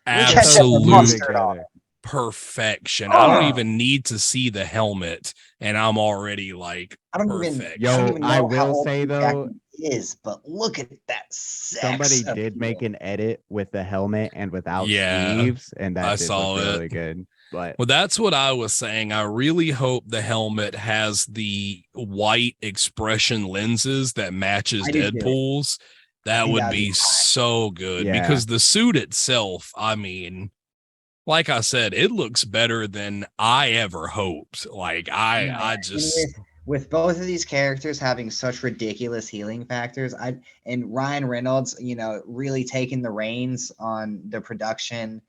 at that Absolute mustard on it. perfection. I don't Oh. even need to see the helmet, and I'm already like I don't perfect. even I know how will old say Hugh though, Jackman is, but look at that sex somebody did make appeal. an edit with the helmet and without Yeah, sleeves, and I that did look saw it. really good. But Well, that's what I was saying. I really hope the helmet has the white expression lenses that matches I do too. Deadpool's. I That think would that'd be be so good Yeah. because the suit itself, I mean, like I said, it looks better than I ever hoped. Like I And just with both of these characters having such ridiculous healing factors, and Ryan Reynolds, really taking the reins on the production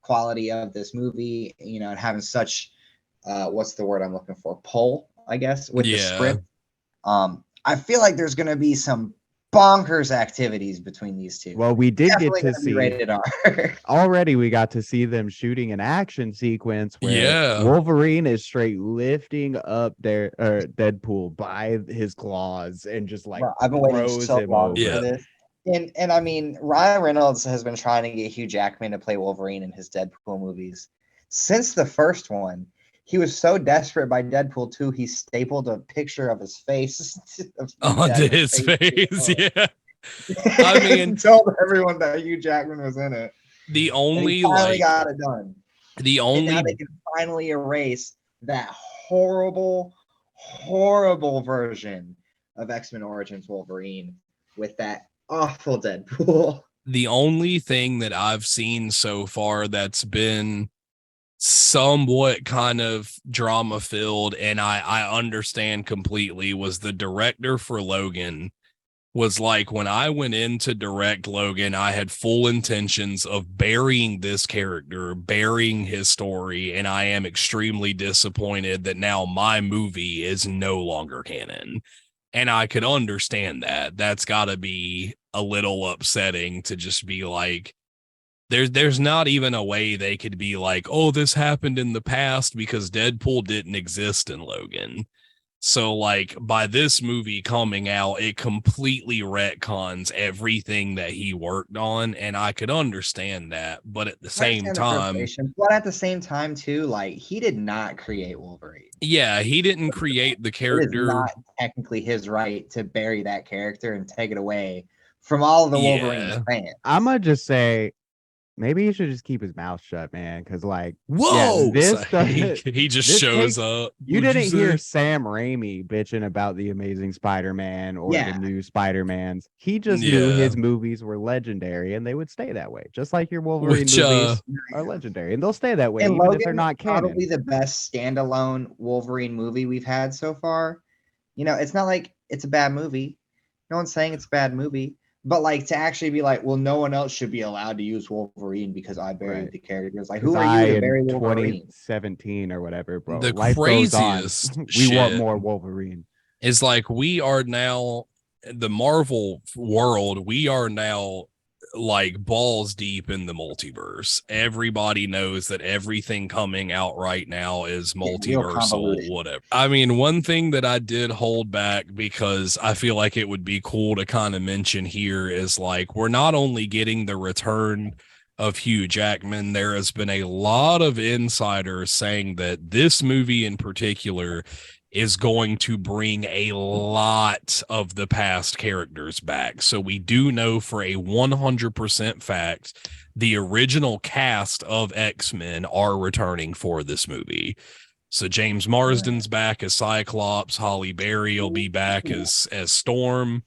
quality of this movie, and having such what's the word I'm looking for? Pull, I guess, with the yeah. script. I feel like there's gonna be some bonkers activities between these two. well, we did Definitely get to gonna be see rated R. already. We got to see them shooting an action sequence where Yeah. Wolverine is straight lifting up their Deadpool by his claws and just like Bro, I've been waiting throws so him long over. for Yeah. this. And I mean, Ryan Reynolds has been trying to get Hugh Jackman to play Wolverine in his Deadpool movies since the first one. He was so desperate by Deadpool 2, he stapled a picture of his face of Hugh Onto Jackman's his to face. his Yeah. I mean, and told everyone that Hugh Jackman was in it. the And he only finally like got it done. the And now only they can finally erase that horrible, horrible version of X-Men Origins Wolverine with that awful Deadpool. the only thing that I've seen so far that's been somewhat kind of drama filled and I understand completely was the director for Logan was like, when I went in to direct Logan, I had full intentions of burying this character, burying his story, and I am extremely disappointed that now my movie is no longer canon. And I could understand that. That's got to be a little upsetting to just be like, there's not even a way they could be like, oh, this happened in the past because Deadpool didn't exist in Logan. So like by this movie coming out, it completely retcons everything that he worked on, and I could understand that. But at the I same understand the time, frustration, but at the same time, too, like he did not create Wolverine. yeah, he didn't create the It is character. not technically his right to bury that character and take it away from all of the Wolverine Yeah. fans. I'm gonna just say maybe he should just keep his mouth shut, man. Because like, yeah, Whoa. this So doesn't. he just This shows takes. up. You What'd didn't hear say? Sam Raimi bitching about the Amazing Spider-Man or the Yeah. new Spider-Mans. He just knew Yeah. his movies were legendary and they would stay that way, just like your Wolverine Which movies are legendary, and they'll stay that way And even if Logan they're not is probably canon. the best standalone Wolverine movie we've had so far. It's not like it's a bad movie. No one's saying it's a bad movie. But like to actually be like, well, no one else should be allowed to use Wolverine because I buried Right. the characters. Like, Because who are you to in bury Wolverine? 2017 or whatever, bro, the life goes on. craziest We want shit more Wolverine. is like we are now the Marvel world, we are now like balls deep in the multiverse. Everybody knows that everything coming out right now is Real multiversal, convoluted. whatever. I mean, one thing that I did hold back because I feel like it would be cool to kind of mention here is like we're not only getting the return of Hugh Jackman, there has been a lot of insiders saying that this movie in particular is going to bring a lot of the past characters back. So we do know for a 100% fact the original cast of X-Men are returning for this movie. So James Marsden's back as Cyclops. Halle Berry will be back as Storm.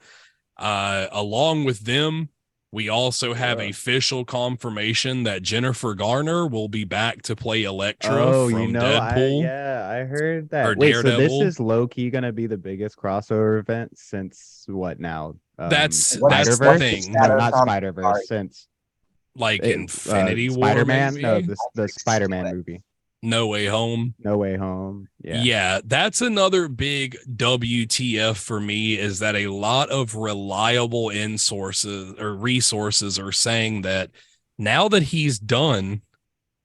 Along with them, we also have official confirmation that Jennifer Garner will be back to play Elektra from Deadpool I heard that. or Wait, so this Daredevil. is low-key gonna be the biggest crossover event since what now? That's the Spider-Verse? thing. No, not Spider-Verse, since Like Infinity War, Spider-Man? No, maybe? the Spider-Man movie. No Way Home. No Way Home. Yeah, that's another big WTF for me, is that a lot of reliable sources or resources are saying that now that he's done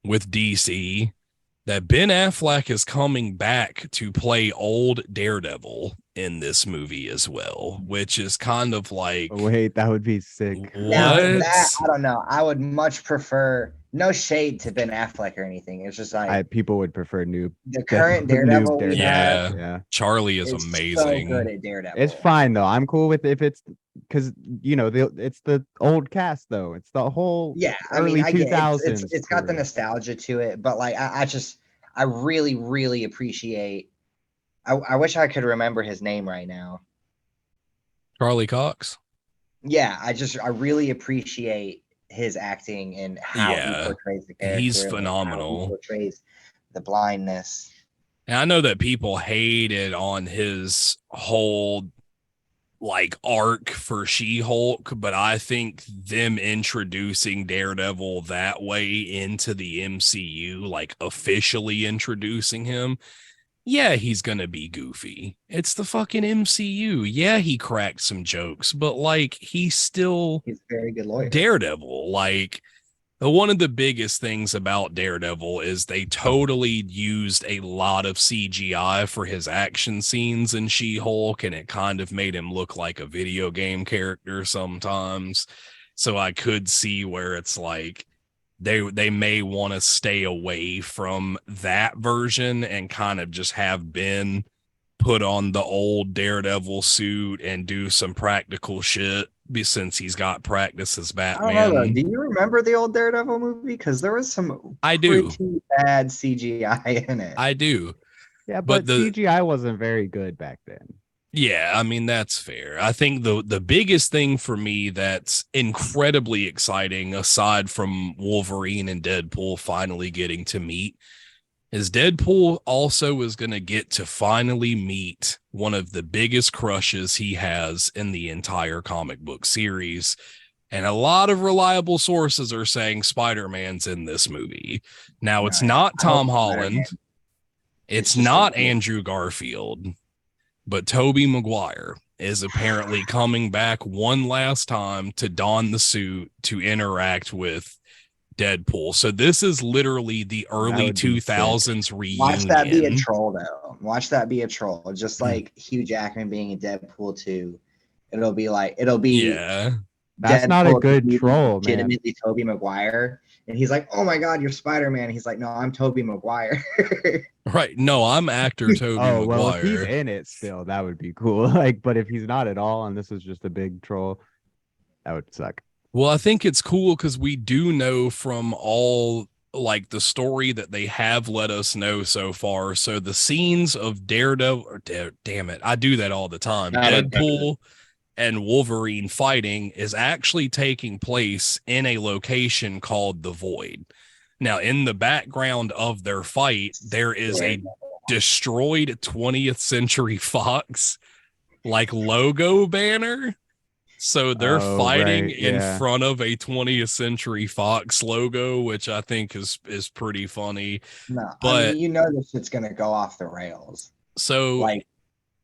with DC, that Ben Affleck is coming back to play old Daredevil in this movie as well, which is kind of like, wait, that would be sick. what? Now that, I don't know. I would much prefer, no shade to Ben Affleck or anything. It's just like people would prefer the current Daredevil we have. Yeah. Charlie is amazing. So good at Daredevil. It's fine though. I'm cool with if it's because it's the old cast though. It's the whole early 2000s. It's got the nostalgia to it, but like I really, really appreciate. I wish I could remember his name right now. Charlie Cox. Yeah, I really appreciate his acting and how he portrays the character. He's phenomenal. How he portrays the blindness. And I know that people hated on his whole like arc for She-Hulk, but I think them introducing Daredevil that way into the MCU, like officially introducing him, yeah, he's gonna be goofy. It's the fucking MCU. Yeah, he cracked some jokes, but like he's a very good lawyer. Daredevil. Like, one of the biggest things about Daredevil is they totally used a lot of CGI for his action scenes in She-Hulk, and it kind of made him look like a video game character sometimes. So I could see where it's like they may want to stay away from that version and kind of just have Ben put on the old Daredevil suit and do some practical shit since he's got practice as Batman. I don't know, do you remember the old Daredevil movie? Because there was some pretty bad CGI in it. I do. Yeah, but CGI wasn't very good back then. Yeah, I mean, that's fair. I think the biggest thing for me that's incredibly exciting, aside from Wolverine and Deadpool finally getting to meet, is Deadpool also is going to get to finally meet one of the biggest crushes he has in the entire comic book series. And a lot of reliable sources are saying Spider-Man's in this movie. Now, it's not Tom Holland. It's not Andrew Garfield. But Tobey Maguire is apparently coming back one last time to don the suit to interact with Deadpool. So this is literally the early 2000s reunion. Watch that be a troll, though. Watch that be a troll. Just like Hugh Jackman being in Deadpool 2. It'll be yeah. That's Deadpool, not a good troll, man. Legitimately Tobey Maguire. And he's like, oh my God, you're Spider-Man. He's like, no, I'm Tobey Maguire. Right. No, I'm actor Tobey Maguire. Well, if he's in it still, that would be cool. Like, but if he's not at all, and this is just a big troll, that would suck. Well, I think it's cool because we do know from all like the story that they have let us know so far. So the scenes of Daredevil, damn it, I do that all the time. Deadpool and Wolverine fighting is actually taking place in a location called the Void. Now, in the background of their fight, there is a destroyed 20th Century Fox like logo banner. So they're fighting in front of a 20th Century Fox logo, which I think is pretty funny. No, but I mean, this shit's gonna go off the rails. So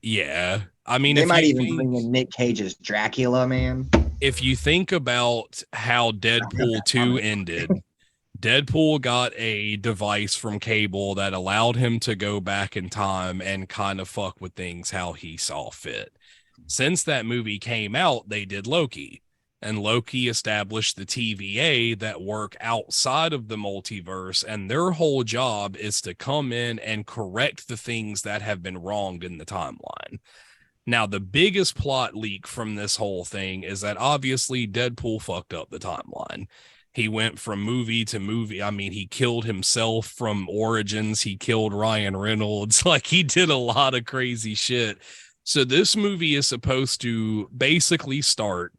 yeah, I mean, they might even bring in Nick Cage's Dracula, man. If you think about how Deadpool 2 ended, Deadpool got a device from Cable that allowed him to go back in time and kind of fuck with things how he saw fit. Since that movie came out, they did Loki, and Loki established the TVA that work outside of the multiverse, and their whole job is to come in and correct the things that have been wronged in the timeline. Now, the biggest plot leak from this whole thing is that obviously Deadpool fucked up the timeline. He went from movie to movie. I mean, he killed himself from Origins. He killed Ryan Reynolds. Like, he did a lot of crazy shit. So this movie is supposed to basically start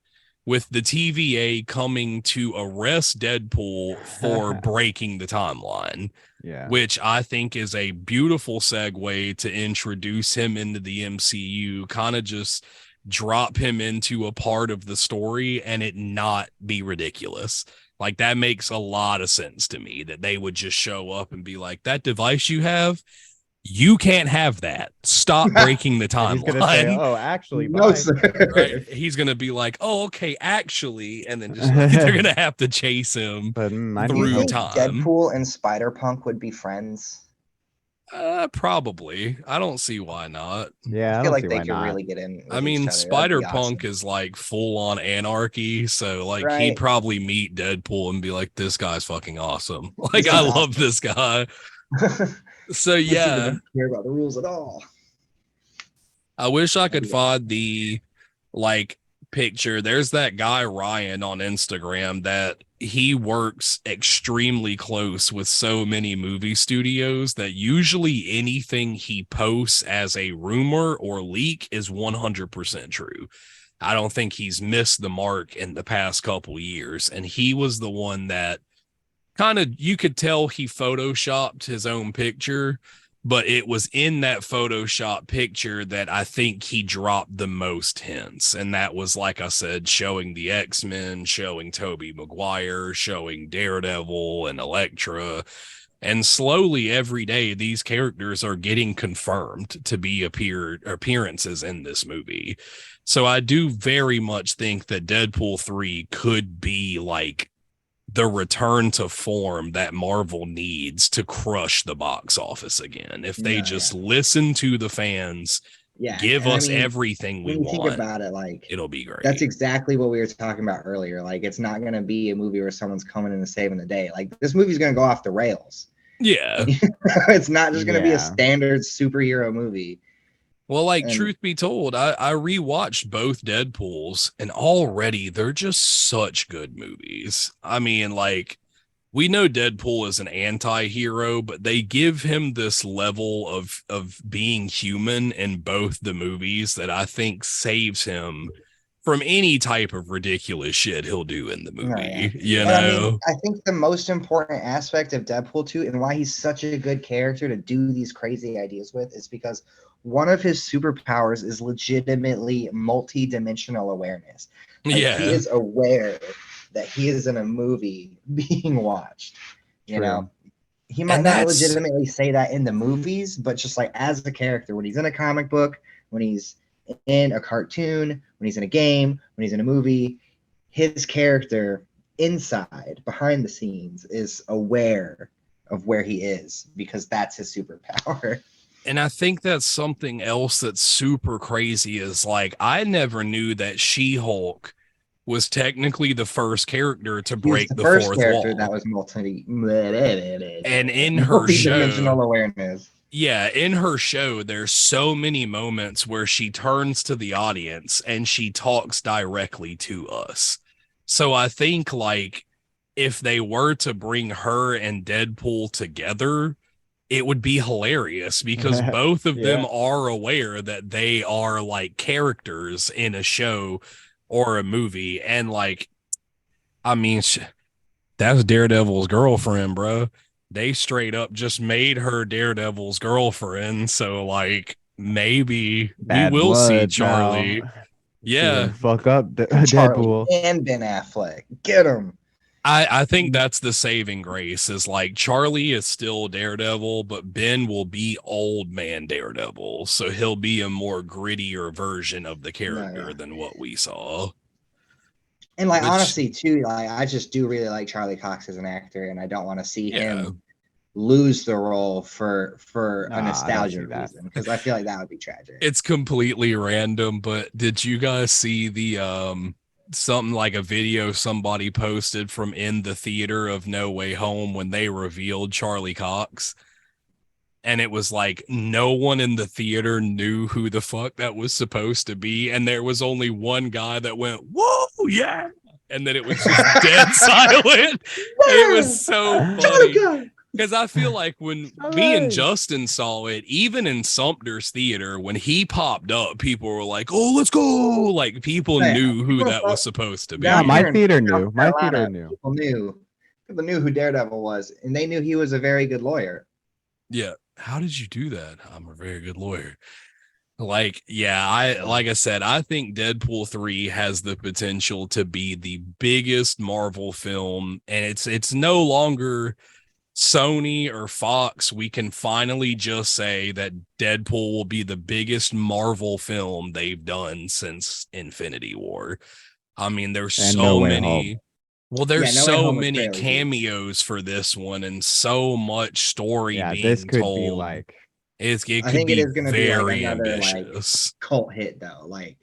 with the TVA coming to arrest Deadpool for breaking the timeline. Yeah. Which I think is a beautiful segue to introduce him into the MCU, kind of just drop him into a part of the story and it not be ridiculous. Like, that makes a lot of sense to me, that they would just show up and be like, that device you have, you can't have that. Stop breaking the And he's gonna say, timeline. "Oh, actually, No, bye." sir. Right? He's gonna be like, oh, okay, actually, and then just like, they're gonna have to chase him But I Do you need through help. think time. Deadpool and Spider-Punk would be friends? Probably. I don't see why not. Yeah, I I feel don't like see they why could not. really get in I with each mean, other. That'd be Spider-Punk awesome. is like full on anarchy. So like he'd Right. probably meet Deadpool and be like, this guy's fucking awesome. Like, This is I love awesome. this guy. So This dude yeah, doesn't care about the rules at all. I wish I That'd could be find the like picture. There's that guy Ryan on Instagram that he works extremely close with so many movie studios that usually anything he posts as a rumor or leak is 100% true. I don't think he's missed the mark in the past couple years. And he was the one that kind of, you could tell he photoshopped his own picture, but it was in that Photoshop picture that I think he dropped the most hints. And that was, like I said, showing the X-Men, showing Tobey Maguire, showing Daredevil and Elektra. And slowly every day, these characters are getting confirmed to be appearances in this movie. So I do very much think that Deadpool 3 could be like the return to form that Marvel needs to crush the box office again. If they just listen to the fans, give us everything we when you think want, about it, like, it'll be great. that's exactly what we were talking about earlier. Like, it's not going to be a movie where someone's coming in and saving the day. Like, this movie's going to go off the rails. Yeah. It's not just going to be a Yeah. standard superhero movie. Well, like, And- truth be told, I rewatched both Deadpools and already they're just such good movies. I mean, like, we know Deadpool is an anti-hero, but they give him this level of being human in both the movies that I think saves him from any type of ridiculous shit he'll do in the movie. No, yeah. You And know? I think the most important aspect of Deadpool 2 and why he's such a good character to do these crazy ideas with is because one of his superpowers is legitimately multi-dimensional awareness. Like, Yeah. he is aware that he is in a movie being watched. You True. know, he might And not that's- legitimately say that in the movies, but just like as a character, when he's in a comic book, when he's in a cartoon, when he's in a game, when he's in a movie, his character inside, behind the scenes, is aware of where he is because that's his superpower. And I think that's something else that's super crazy is, like, I never knew that She-Hulk was technically the first character to break He's the first fourth character wall. that was And in her dimensional show, awareness. yeah, in her show, there's so many moments where she turns to the audience and she talks directly to us. So I think, like, if they were to bring her and Deadpool together, it would be hilarious because both of them are aware that they are like characters in a show or a movie. And like, I mean, that's Daredevil's girlfriend, bro. They straight up just made her Daredevil's girlfriend. So like, maybe Bad we will see blood Charlie. now. Yeah. Fuck up Charlie Deadpool. and Ben Affleck. Get him. I think that's the saving grace is, like, Charlie is still Daredevil, but Ben will be old man Daredevil. So he'll be a more grittier version of the character than what we saw. And like, honestly too, like, I just do really like Charlie Cox as an actor, and I don't want to see him lose the role for a nostalgia reason, because I feel like that would be tragic. It's completely random, but did you guys see the something like a video somebody posted from in the theater of No Way Home when they revealed Charlie Cox? And it was like no one in the theater knew who the fuck that was supposed to be, and there was only one guy that went, "Whoa, yeah!" and then it was just dead silent. It was so funny. Because I feel like when me and Justin saw it, even in Sumter's theater, when he popped up, people were like, "Oh, let's go!" Like people knew who that was supposed to be. Yeah, my theater knew. People knew who Daredevil was, and they knew he was a very good lawyer. Yeah. How did you do that? I'm a very good lawyer. Like I said, I think Deadpool 3 has the potential to be the biggest Marvel film, and it's no longer Sony or Fox. We can finally just say that Deadpool will be the biggest Marvel film they've done since Infinity War. I mean, there's And so No Way many. Home. Well, there's so many fairly good. cameos for this one, and so much story Yeah, being this could told. be like It I could think be it is going to be like very another ambitious. cult hit though, like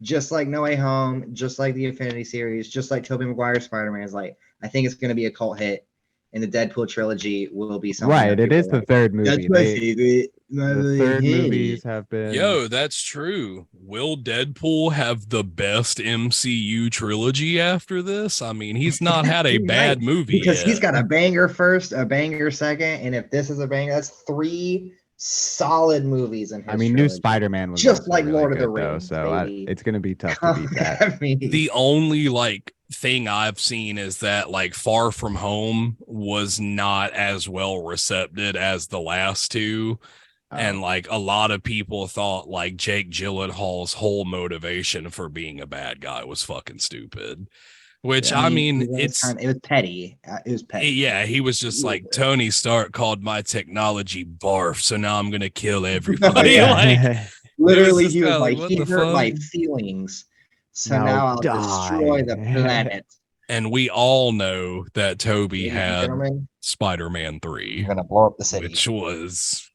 just like No Way Home, just like the Infinity series, just like Tobey Maguire's Spider-Man is like. I think it's going to be a cult hit, and the Deadpool trilogy will be something. Right, it is the third movie. That's my favorite. The third movies have been. Yo, that's true. Will Deadpool have the best MCU trilogy after this? I mean, he's not had a bad movie because yet. He's got a banger first, a banger second, and if this is a banger, that's 3 solid movies in his I mean, trilogy. New Spider-Man was just also like really Lord of the good, Rings, though, so it's going to be tough to beat that. The only like thing I've seen is that like Far From Home was not as well received as the last two. And like a lot of people thought like Jake Gyllenhaal's whole motivation for being a bad guy was fucking stupid. Which I mean it was petty. It was petty. Yeah, he was just like Tony Stark called my technology barf, so now I'm gonna kill everybody. Like literally, he was like, he hurt my feelings, so now I'll destroy the planet. And we all know that Toby had Spider-Man 3. I'm gonna blow up the city, which was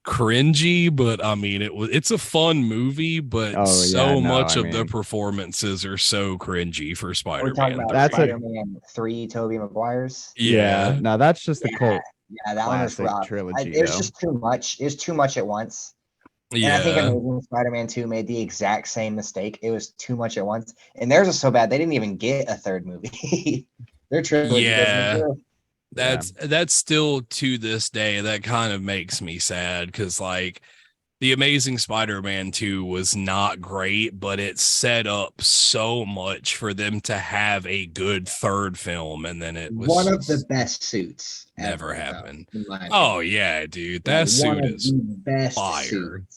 cringy, but I mean it's a fun movie, but much of the performances are so cringy for Spider-Man. We're talking about Spider-Man 3, Tobey Maguire's. Yeah, no, that's just the cult. Yeah, that one was rough. Trilogy. It was just too much. It was too much at once. Yeah, and I think Amazing Spider-Man 2 made the exact same mistake. It was too much at once, and theirs was so bad they didn't even get a third movie. Their trilogy doesn't. That's still to this day that kind of makes me sad because like the Amazing Spider-Man 2 was not great, but it set up so much for them to have a good third film, and then it was one of the best suits never happened. Oh yeah, dude, that suit is best fire. Suits.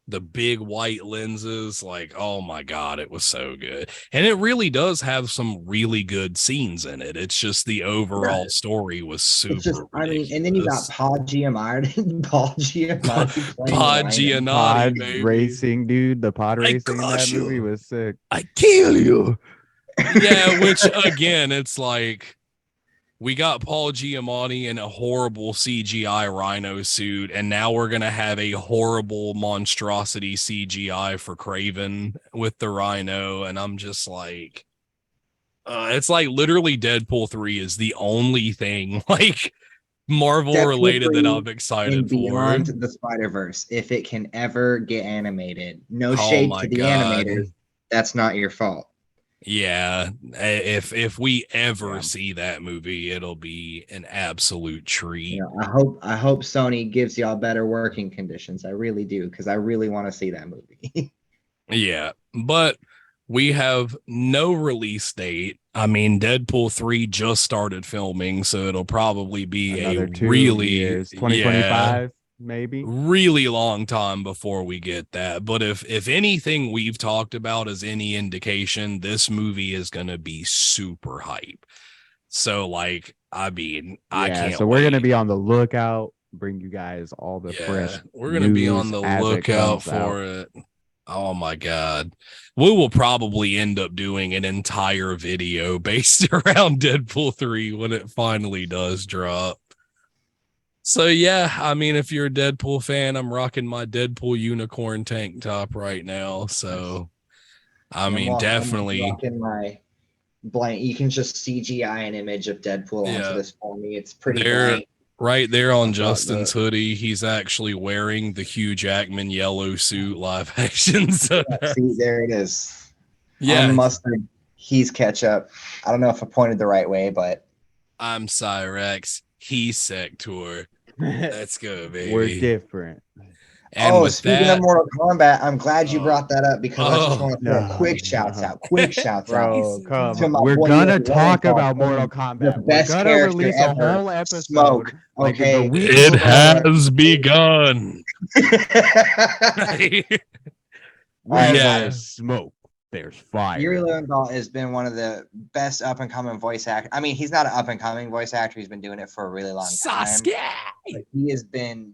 The big white lenses, like, oh my God, it was so good. And it really does have some really good scenes in it. It's just the overall story was super ridiculous. And then you got Paul Giamatti. Paul Giamatti racing, dude. The pod racing in that movie was sick. I kill you. Yeah, which again, it's like we got Paul Giamatti in a horrible CGI rhino suit, and now we're going to have a horrible monstrosity CGI for Kraven with the rhino. And I'm just like, it's like literally Deadpool 3 is the only thing like Marvel related that I'm excited for. Beyond the Spider-Verse, if it can ever get animated, no shade to the animators, that's not your fault. Yeah, if we ever see that movie, it'll be an absolute treat. I hope Sony gives y'all better working conditions. I really do, because I really want to see that movie. Yeah, but we have no release date. I mean, Deadpool 3 just started filming, so it'll probably be another 2 really years, 2025. Maybe really long time before we get that. But if anything we've talked about is any indication, this movie is going to be super hype. So like, I mean, I can't. So we're going to be on the lookout, bring you guys all the fresh. We're going to be on the lookout for it. Oh my God. We will probably end up doing an entire video based around Deadpool 3 when it finally does drop. So yeah, I mean, if you're a Deadpool fan, I'm rocking my Deadpool unicorn tank top right now. So, I mean, definitely. I'm rocking my blank. You can just CGI an image of Deadpool onto this for me. It's pretty blank. Right there on Justin's hoodie, he's actually wearing the Hugh Jackman yellow suit live action. So see, there it is. Yeah, He's ketchup. I don't know if I pointed the right way, but I'm Cyrex. He's Sector. Let's go, baby. We're different. And with speaking that, of Mortal Kombat, I'm glad you brought that up because I just want to throw no, quick shouts out. Quick shouts Bro, out. come To on. my We're boy gonna Yuri talk Lowenthal, about Mortal the Kombat. We're best gonna character release a ever. whole episode. Smoke. Like the Okay. week it before. has begun. Where Yeah. there's smoke, there's fire. Yuri Lowenthal has been one of the best up and coming voice actors. I mean, he's not an up and coming voice actor. He's been doing it for a really long time. Sasuke. But he has been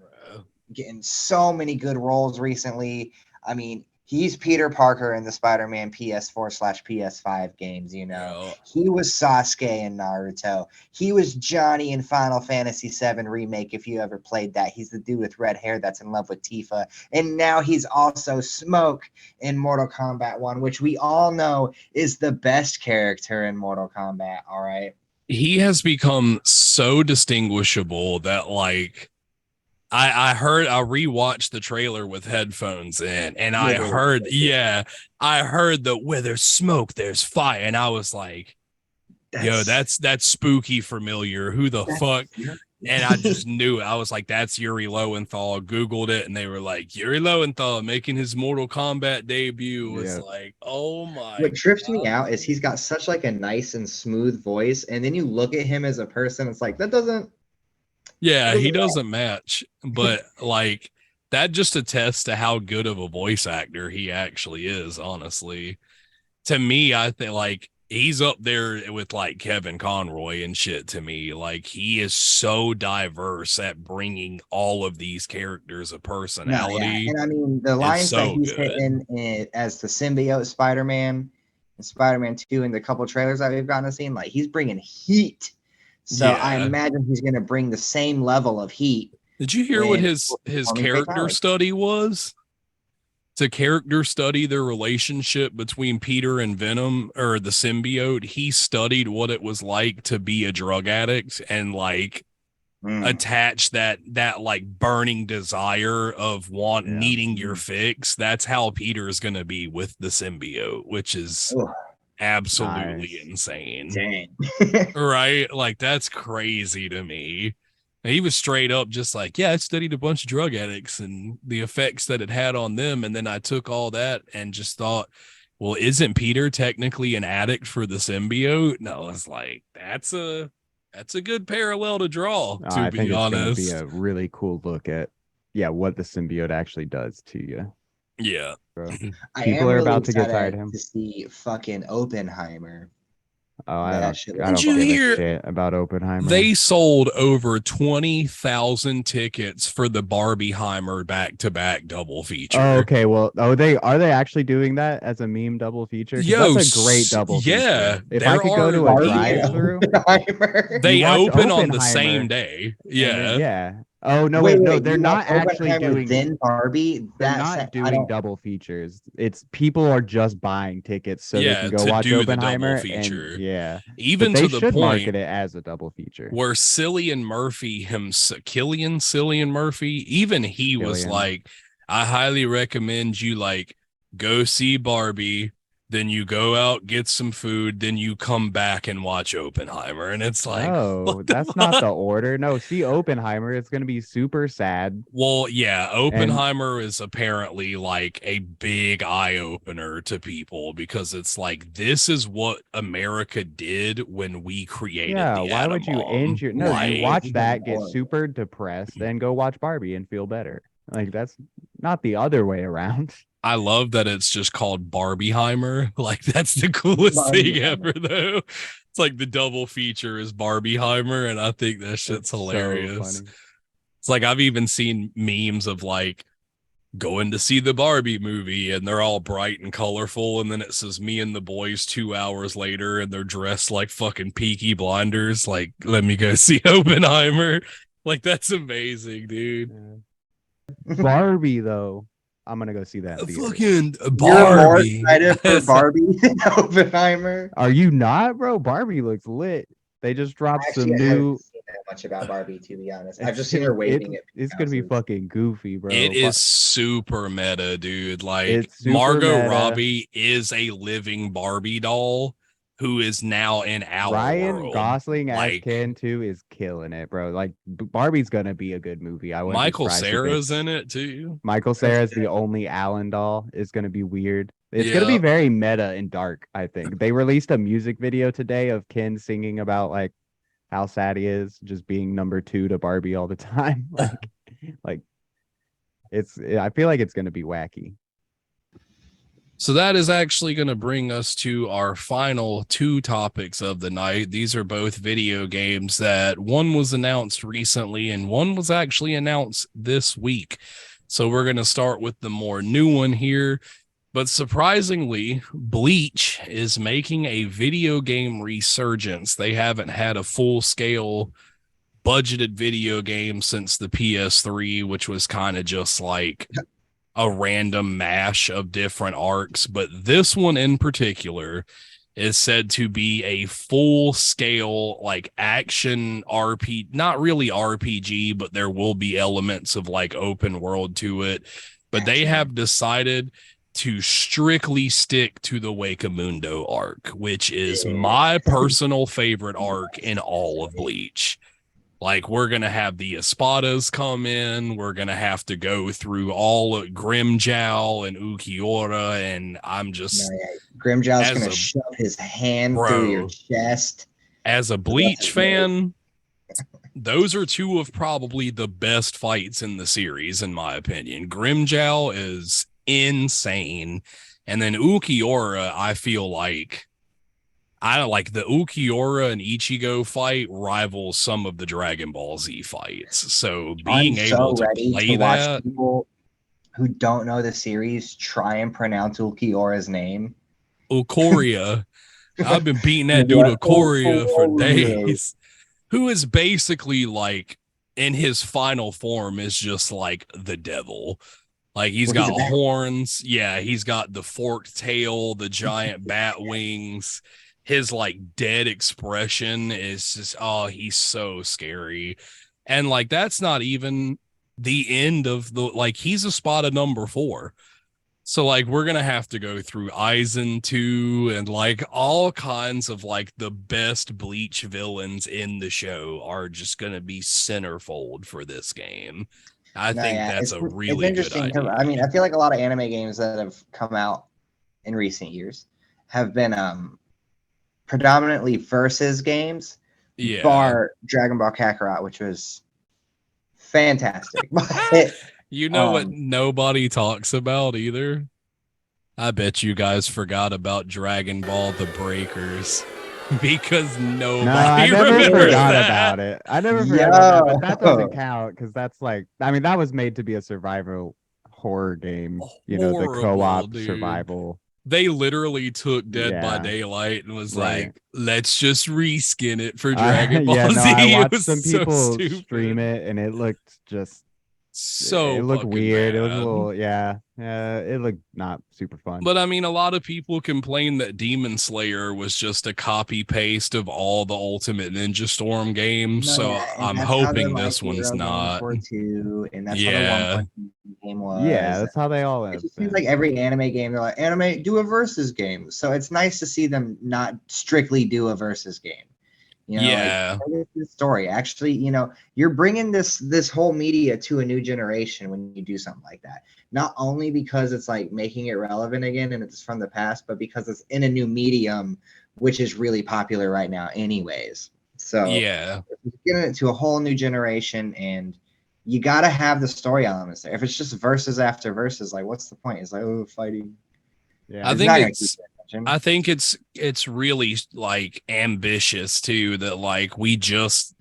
getting so many good roles recently. I mean, he's Peter Parker in the Spider-Man PS4/PS5 games, you know. He was Sasuke in Naruto. He was Johnny in Final Fantasy VII Remake, if you ever played that. He's the dude with red hair that's in love with Tifa. And now he's also Smoke in Mortal Kombat 1, which we all know is the best character in Mortal Kombat, all right? He has become so distinguishable that, like, I rewatched the trailer with headphones in, and I heard that where there's smoke, there's fire. And I was like, that's spooky familiar. Who the fuck? And I just knew it. I was like, that's Yuri Lowenthal. Googled it, and they were like, Yuri Lowenthal making his Mortal Kombat debut. Was like, oh my. What trips me out is he's got such like a nice and smooth voice, and then you look at him as a person, it's like that doesn't. Yeah, he doesn't match, but like that just attests to how good of a voice actor he actually is, honestly. To me, I think like he's up there with like Kevin Conroy and shit to me. Like he is so diverse at bringing all of these characters a personality. And I mean, the lines that he's hitting as the symbiote Spider-Man and Spider-Man 2 and the couple trailers that we've gotten to see, like he's bringing heat. So I imagine he's going to bring the same level of heat. Did you hear what his character study was? To character study the relationship between Peter and Venom, or the symbiote. He studied what it was like to be a drug addict and like attach that like burning desire of needing your fix. That's how Peter is going to be with the symbiote, which is absolutely insane. Dang. Right? Like that's crazy to me. And he was straight up just like, I studied a bunch of drug addicts and the effects that it had on them, and then I took all that and just thought, well, isn't Peter technically an addict for the symbiote? No, it's like that's a good parallel to draw, to I be think honest. It's gonna be a really cool look at what the symbiote actually does to you. Yeah. People are about to get tired of him. To see fucking Oppenheimer. Oh, I don't give a shit about Oppenheimer. They sold over 20,000 tickets for the Barbieheimer back-to-back double feature. Oh, okay. Well, are they actually doing that as a meme double feature? That's a great double feature. If I could go to a drive-through, they open on the same day. Yeah. Oh no! Wait, no, they're not actually doing. Then Barbie. They're not doing double features. It's people are just buying tickets so they can go watch Oppenheimer. And, even but they to the should point market it as a double feature. Where Cillian Murphy, Cillian Murphy, even he was like, I highly recommend you like go see Barbie. Then you go out, get some food, then you come back and watch Oppenheimer. And it's like, no, that's not the order. No, see Oppenheimer. It's going to be super sad. Well, yeah, Oppenheimer is apparently like a big eye opener to people because it's like, this is what America did when we created the why would you end your... No, you watch that, get super depressed, and go watch Barbie and feel better. Like, that's not the other way around. I love that it's just called Barbieheimer. Like that's the coolest thing ever, though. It's like the double feature is Barbieheimer, and I think that shit's hilarious. So it's like I've even seen memes of like going to see the Barbie movie, and they're all bright and colorful, and then it says me and the boys 2 hours later, and they're dressed like fucking Peaky Blinders. Like, let me go see Oppenheimer. Like that's amazing, dude. Barbie though. I'm gonna go see that. Fucking Barbie. You're more excited for Barbie than Oppenheimer? Are you not, bro? Barbie looks lit. They just dropped some new. I haven't seen that much about Barbie, to be honest. I've just seen her waving it. It's gonna be fucking goofy, bro. It is super meta, dude. Like Margot Robbie is a living Barbie doll. who is now in our Ryan world. Gosling as Like, Ken too is killing it, bro. Like Barbie's gonna be a good movie. I wouldn't be Michael surprised if Cera's it's in it too. Michael Cera's the only Alan doll. Is gonna be weird. It's gonna be Yeah. very meta and dark, I think. They released a music video today of Ken singing about like how sad he is just being number two to Barbie all the time. Like I feel like it's gonna be wacky. So that is actually going to bring us to our final two topics of the night. These are both video games that one was announced recently and one was actually announced this week. So we're going to start with the more new one here. But surprisingly, Bleach is making a video game resurgence. They haven't had a full scale budgeted video game since the PS3, which was kind of just like a random mash of different arcs, but this one in particular is said to be a full scale like action RP, not really RPG, but there will be elements of like open world to it. But they have decided to strictly stick to the Wakamundo arc, which is my personal favorite arc in all of Bleach. Like, we're going to have the Espadas come in. We're going to have to go through all of Grimjow and Ukiora. And I'm just, Grimjow's going to shove his hand through your chest. As a Bleach fan, those are two of probably the best fights in the series, in my opinion. Grimjow is insane. And then Ukiora, I feel like, I don't like the Ukiora and Ichigo fight rivals some of the Dragon Ball Z fights. So being able to play that, people who don't know the series try and pronounce Ukiora's name. Ukoria. I've been beating that dude Ukoria for days. Who is basically like in his final form is just like the devil. Like he's got horns. Yeah, he's got the forked tail, the giant bat wings. His like dead expression is just, oh, he's so scary. And like that's not even the end of the, like, he's a spot of number 4. So like we're gonna have to go through Aizen 2 and like all kinds of like the best Bleach villains in the show are just gonna be centerfold for this game. I think that's a really good idea. I mean, I feel like a lot of anime games that have come out in recent years have been predominantly versus games, bar Dragon Ball Kakarot, which was fantastic. You know what nobody talks about either? I bet you guys forgot about Dragon Ball The Breakers because nobody remembers that. About it. I never forgot about that, but that doesn't count because that's like, I mean, that was made to be a survival horror game, you know, the co-op survival. They literally took Dead by Daylight and was like, let's just reskin it for Dragon Ball Z. I watched some people stream it and it looked just so it looked weird. Bad. It was a little, it looked not super fun. But I mean, a lot of people complain that Demon Slayer was just a copy paste of all the Ultimate Ninja Storm games. So I'm hoping this one's not. And that's how the One game was. Yeah, that's how they all have. It seems like every anime game, they're like, anime, do a versus game. So it's nice to see them not strictly do a versus game. You know, like, the story. Actually, you know, you're bringing this whole media to a new generation when you do something like that. Not only because it's like making it relevant again and it's from the past, but because it's in a new medium, which is really popular right now, anyways. So yeah, getting it to a whole new generation, and you got to have the story elements there. If it's just verses after verses, like what's the point? It's like, oh, fighting. Yeah, I think it's really like ambitious too, that like we just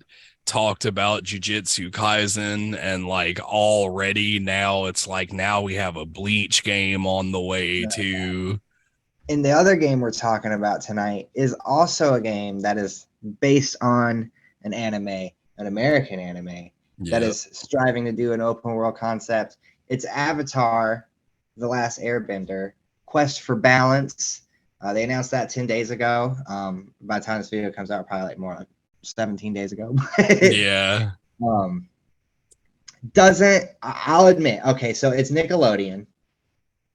talked about Jujutsu Kaisen and like already now it's like now we have a Bleach game on the way too. And the other game we're talking about tonight is also a game that is based on an anime, an American anime that is striving to do an open world concept. It's Avatar: The Last Airbender. Quest for Balance. They announced that 10 days ago. By the time this video comes out, probably like more like 17 days ago. Yeah. I'll admit, okay, so it's Nickelodeon.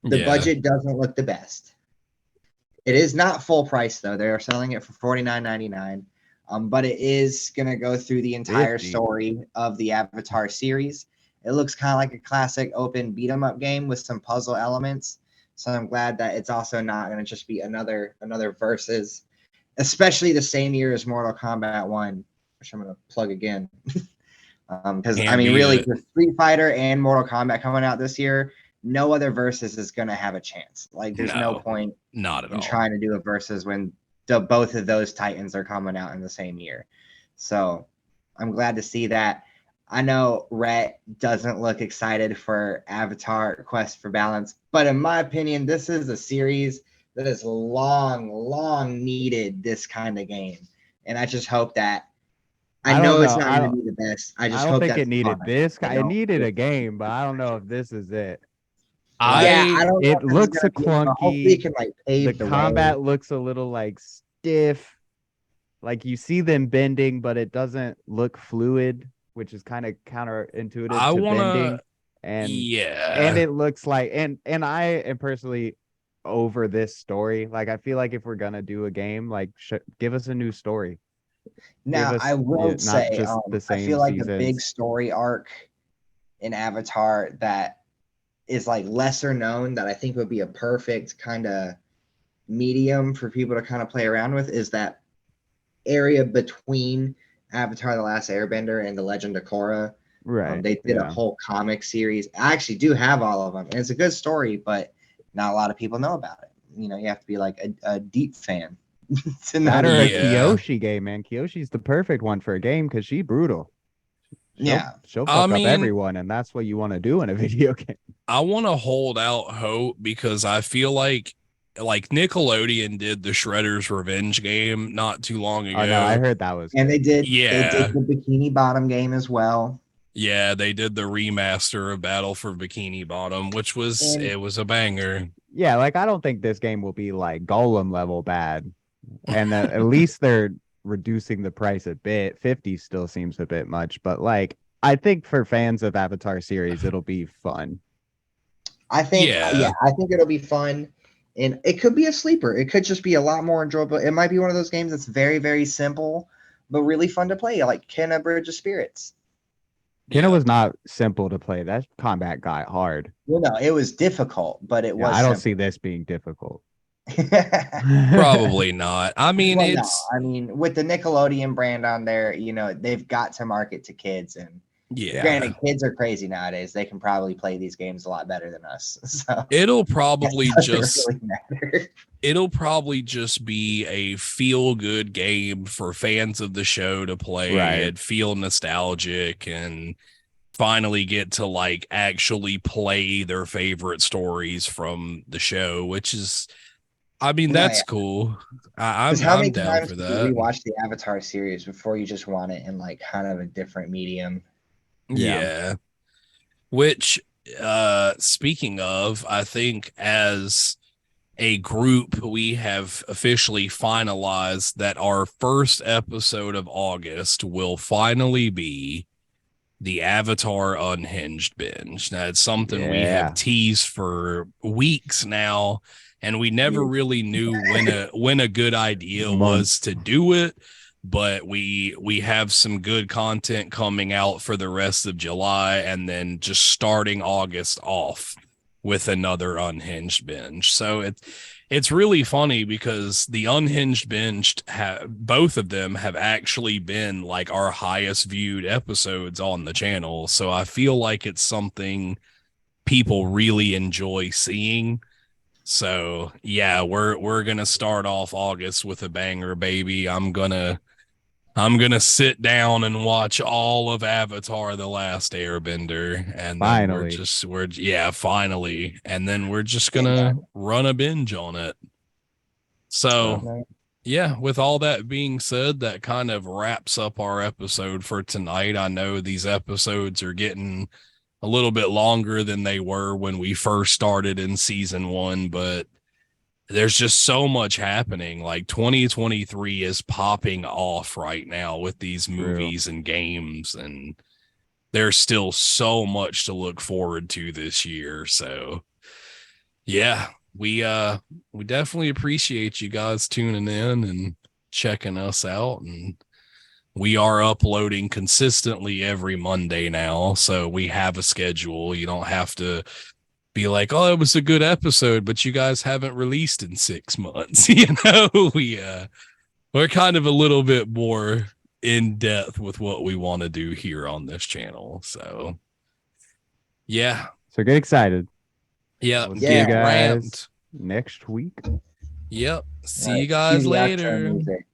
The budget doesn't look the best. It is not full price though. They are selling it for $49.99. But it is gonna go through the entire 50. story of the Avatar series. It looks kind of like a classic open beat 'em up game with some puzzle elements. So I'm glad that it's also not gonna just be another versus, especially the same year as Mortal Kombat 1, which I'm gonna plug again. Because I Can't mean, beat really, it. with Street Fighter and Mortal Kombat coming out this year, no other versus is gonna have a chance. Like, there's no No, point not at in all. trying to do a versus when both of those titans are coming out in the same year. So I'm glad to see that. I know Rhett doesn't look excited for Avatar Quest for Balance, but in my opinion, this is a series that has long needed this kind of game. And I just hope that I I don't know it's know. not going to be the best. I I just don't hope think that's it the needed fun. this. I It don't. needed a game, but I don't know if this is it. Like, Yeah, I I don't know it if this is looks going a to be it, but hopefully it clunky. can like The pave the way. combat looks a little like stiff. Like you see them bending, but it doesn't look fluid, which is kind of counterintuitive I to wanna bending. And yeah. it looks like and I am personally over this story. Like I feel like if we're gonna do a game, like give us a new story. Give Now, I us will not say, just the I same feel like a big seasons. story arc in Avatar that is like lesser known that I think would be a perfect kind of medium for people to kind of play around with is that area between Avatar: The Last Airbender and The Legend of Korra. Right. They did a Yeah. whole comic series. I actually do have all of them, and it's a good story, but not a lot of people know about it. You know, you have to be like a deep fan to That not or a even. Yeah. Kyoshi game, man. Kyoshi's the perfect one for a game because she's brutal. She'll Yeah, she'll I fuck up mean, everyone, and that's what you want to do in a video game. I want to hold out hope because I feel like Nickelodeon did the Shredder's Revenge game not too long Oh no, I ago. heard that was and good. they did Yeah. the Bikini Bottom game as well. Yeah, they did the remaster of Battle for Bikini Bottom, which was And it was a banger. Yeah, like I don't think this game will be like Golem level bad, and at least they're reducing the price a bit. 50 still seems a bit much, but like I think for fans of Avatar series, it'll be fun. I think, yeah, Yeah. I think it'll be fun. And it could be a sleeper. It could just be a lot more enjoyable. It might be one of those games that's very, very simple, but really fun to play, like Kenna Bridge of Spirits. Kenna Yeah. was not simple to play. That combat got hard. Well, no, it was difficult, but it Yeah, was I don't see simple. this being difficult. Probably not. I mean, Well, no, it's I mean, with the Nickelodeon brand on there, you know, they've got to market to kids. And Yeah. yeah. granted, kids are crazy nowadays. They can probably play these games a lot better than us. So It'll that probably doesn't just really matter. it'll probably just be a feel good game for fans of the show to play Right. and feel nostalgic and finally get to like actually play their favorite stories from the show, which is, I mean, No, that's yeah. cool. Because how I'm many down times for do you that. rewatch the Avatar series before you just want it in like kind of a different medium? Yeah. Yeah. Which, speaking of, I think as a group, we have officially finalized that our first episode of August will finally be the Avatar Unhinged binge. Now, it's something we have Yeah. teased for weeks now, and we never Yeah. really knew when a good idea was Months. to do it. But we have some good content coming out for the rest of July, and then just starting August off with another Unhinged binge. So it's really funny because the Unhinged binge both of them have actually been like our highest viewed episodes on the channel. So I feel like it's something people really enjoy seeing. So yeah, we're gonna start off August with a banger, baby. I'm gonna sit down and watch all of Avatar: The Last Airbender, and then Finally. we're yeah, finally, and then we're just Getting gonna done. run a binge on it. So No. yeah, with all that being said, that kind of wraps up our episode for tonight. I know these episodes are getting a little bit longer than they were when we first started in season one, but there's just so much happening. Like 2023 is popping off right now with these True. movies and games, and there's still so much to look forward to this year. So, yeah. we definitely appreciate you guys tuning in and checking us out, and we are uploading consistently every Monday now, so we have a schedule. You don't have to be like, oh, it was a good episode, but you guys haven't released in 6 months. We're kind of a little bit more in depth with what we want to do here on this channel. So yeah. So get excited. Yeah. We'll see Get you guys ramped next week. Yep. See Right, you cue guys the outro later. music.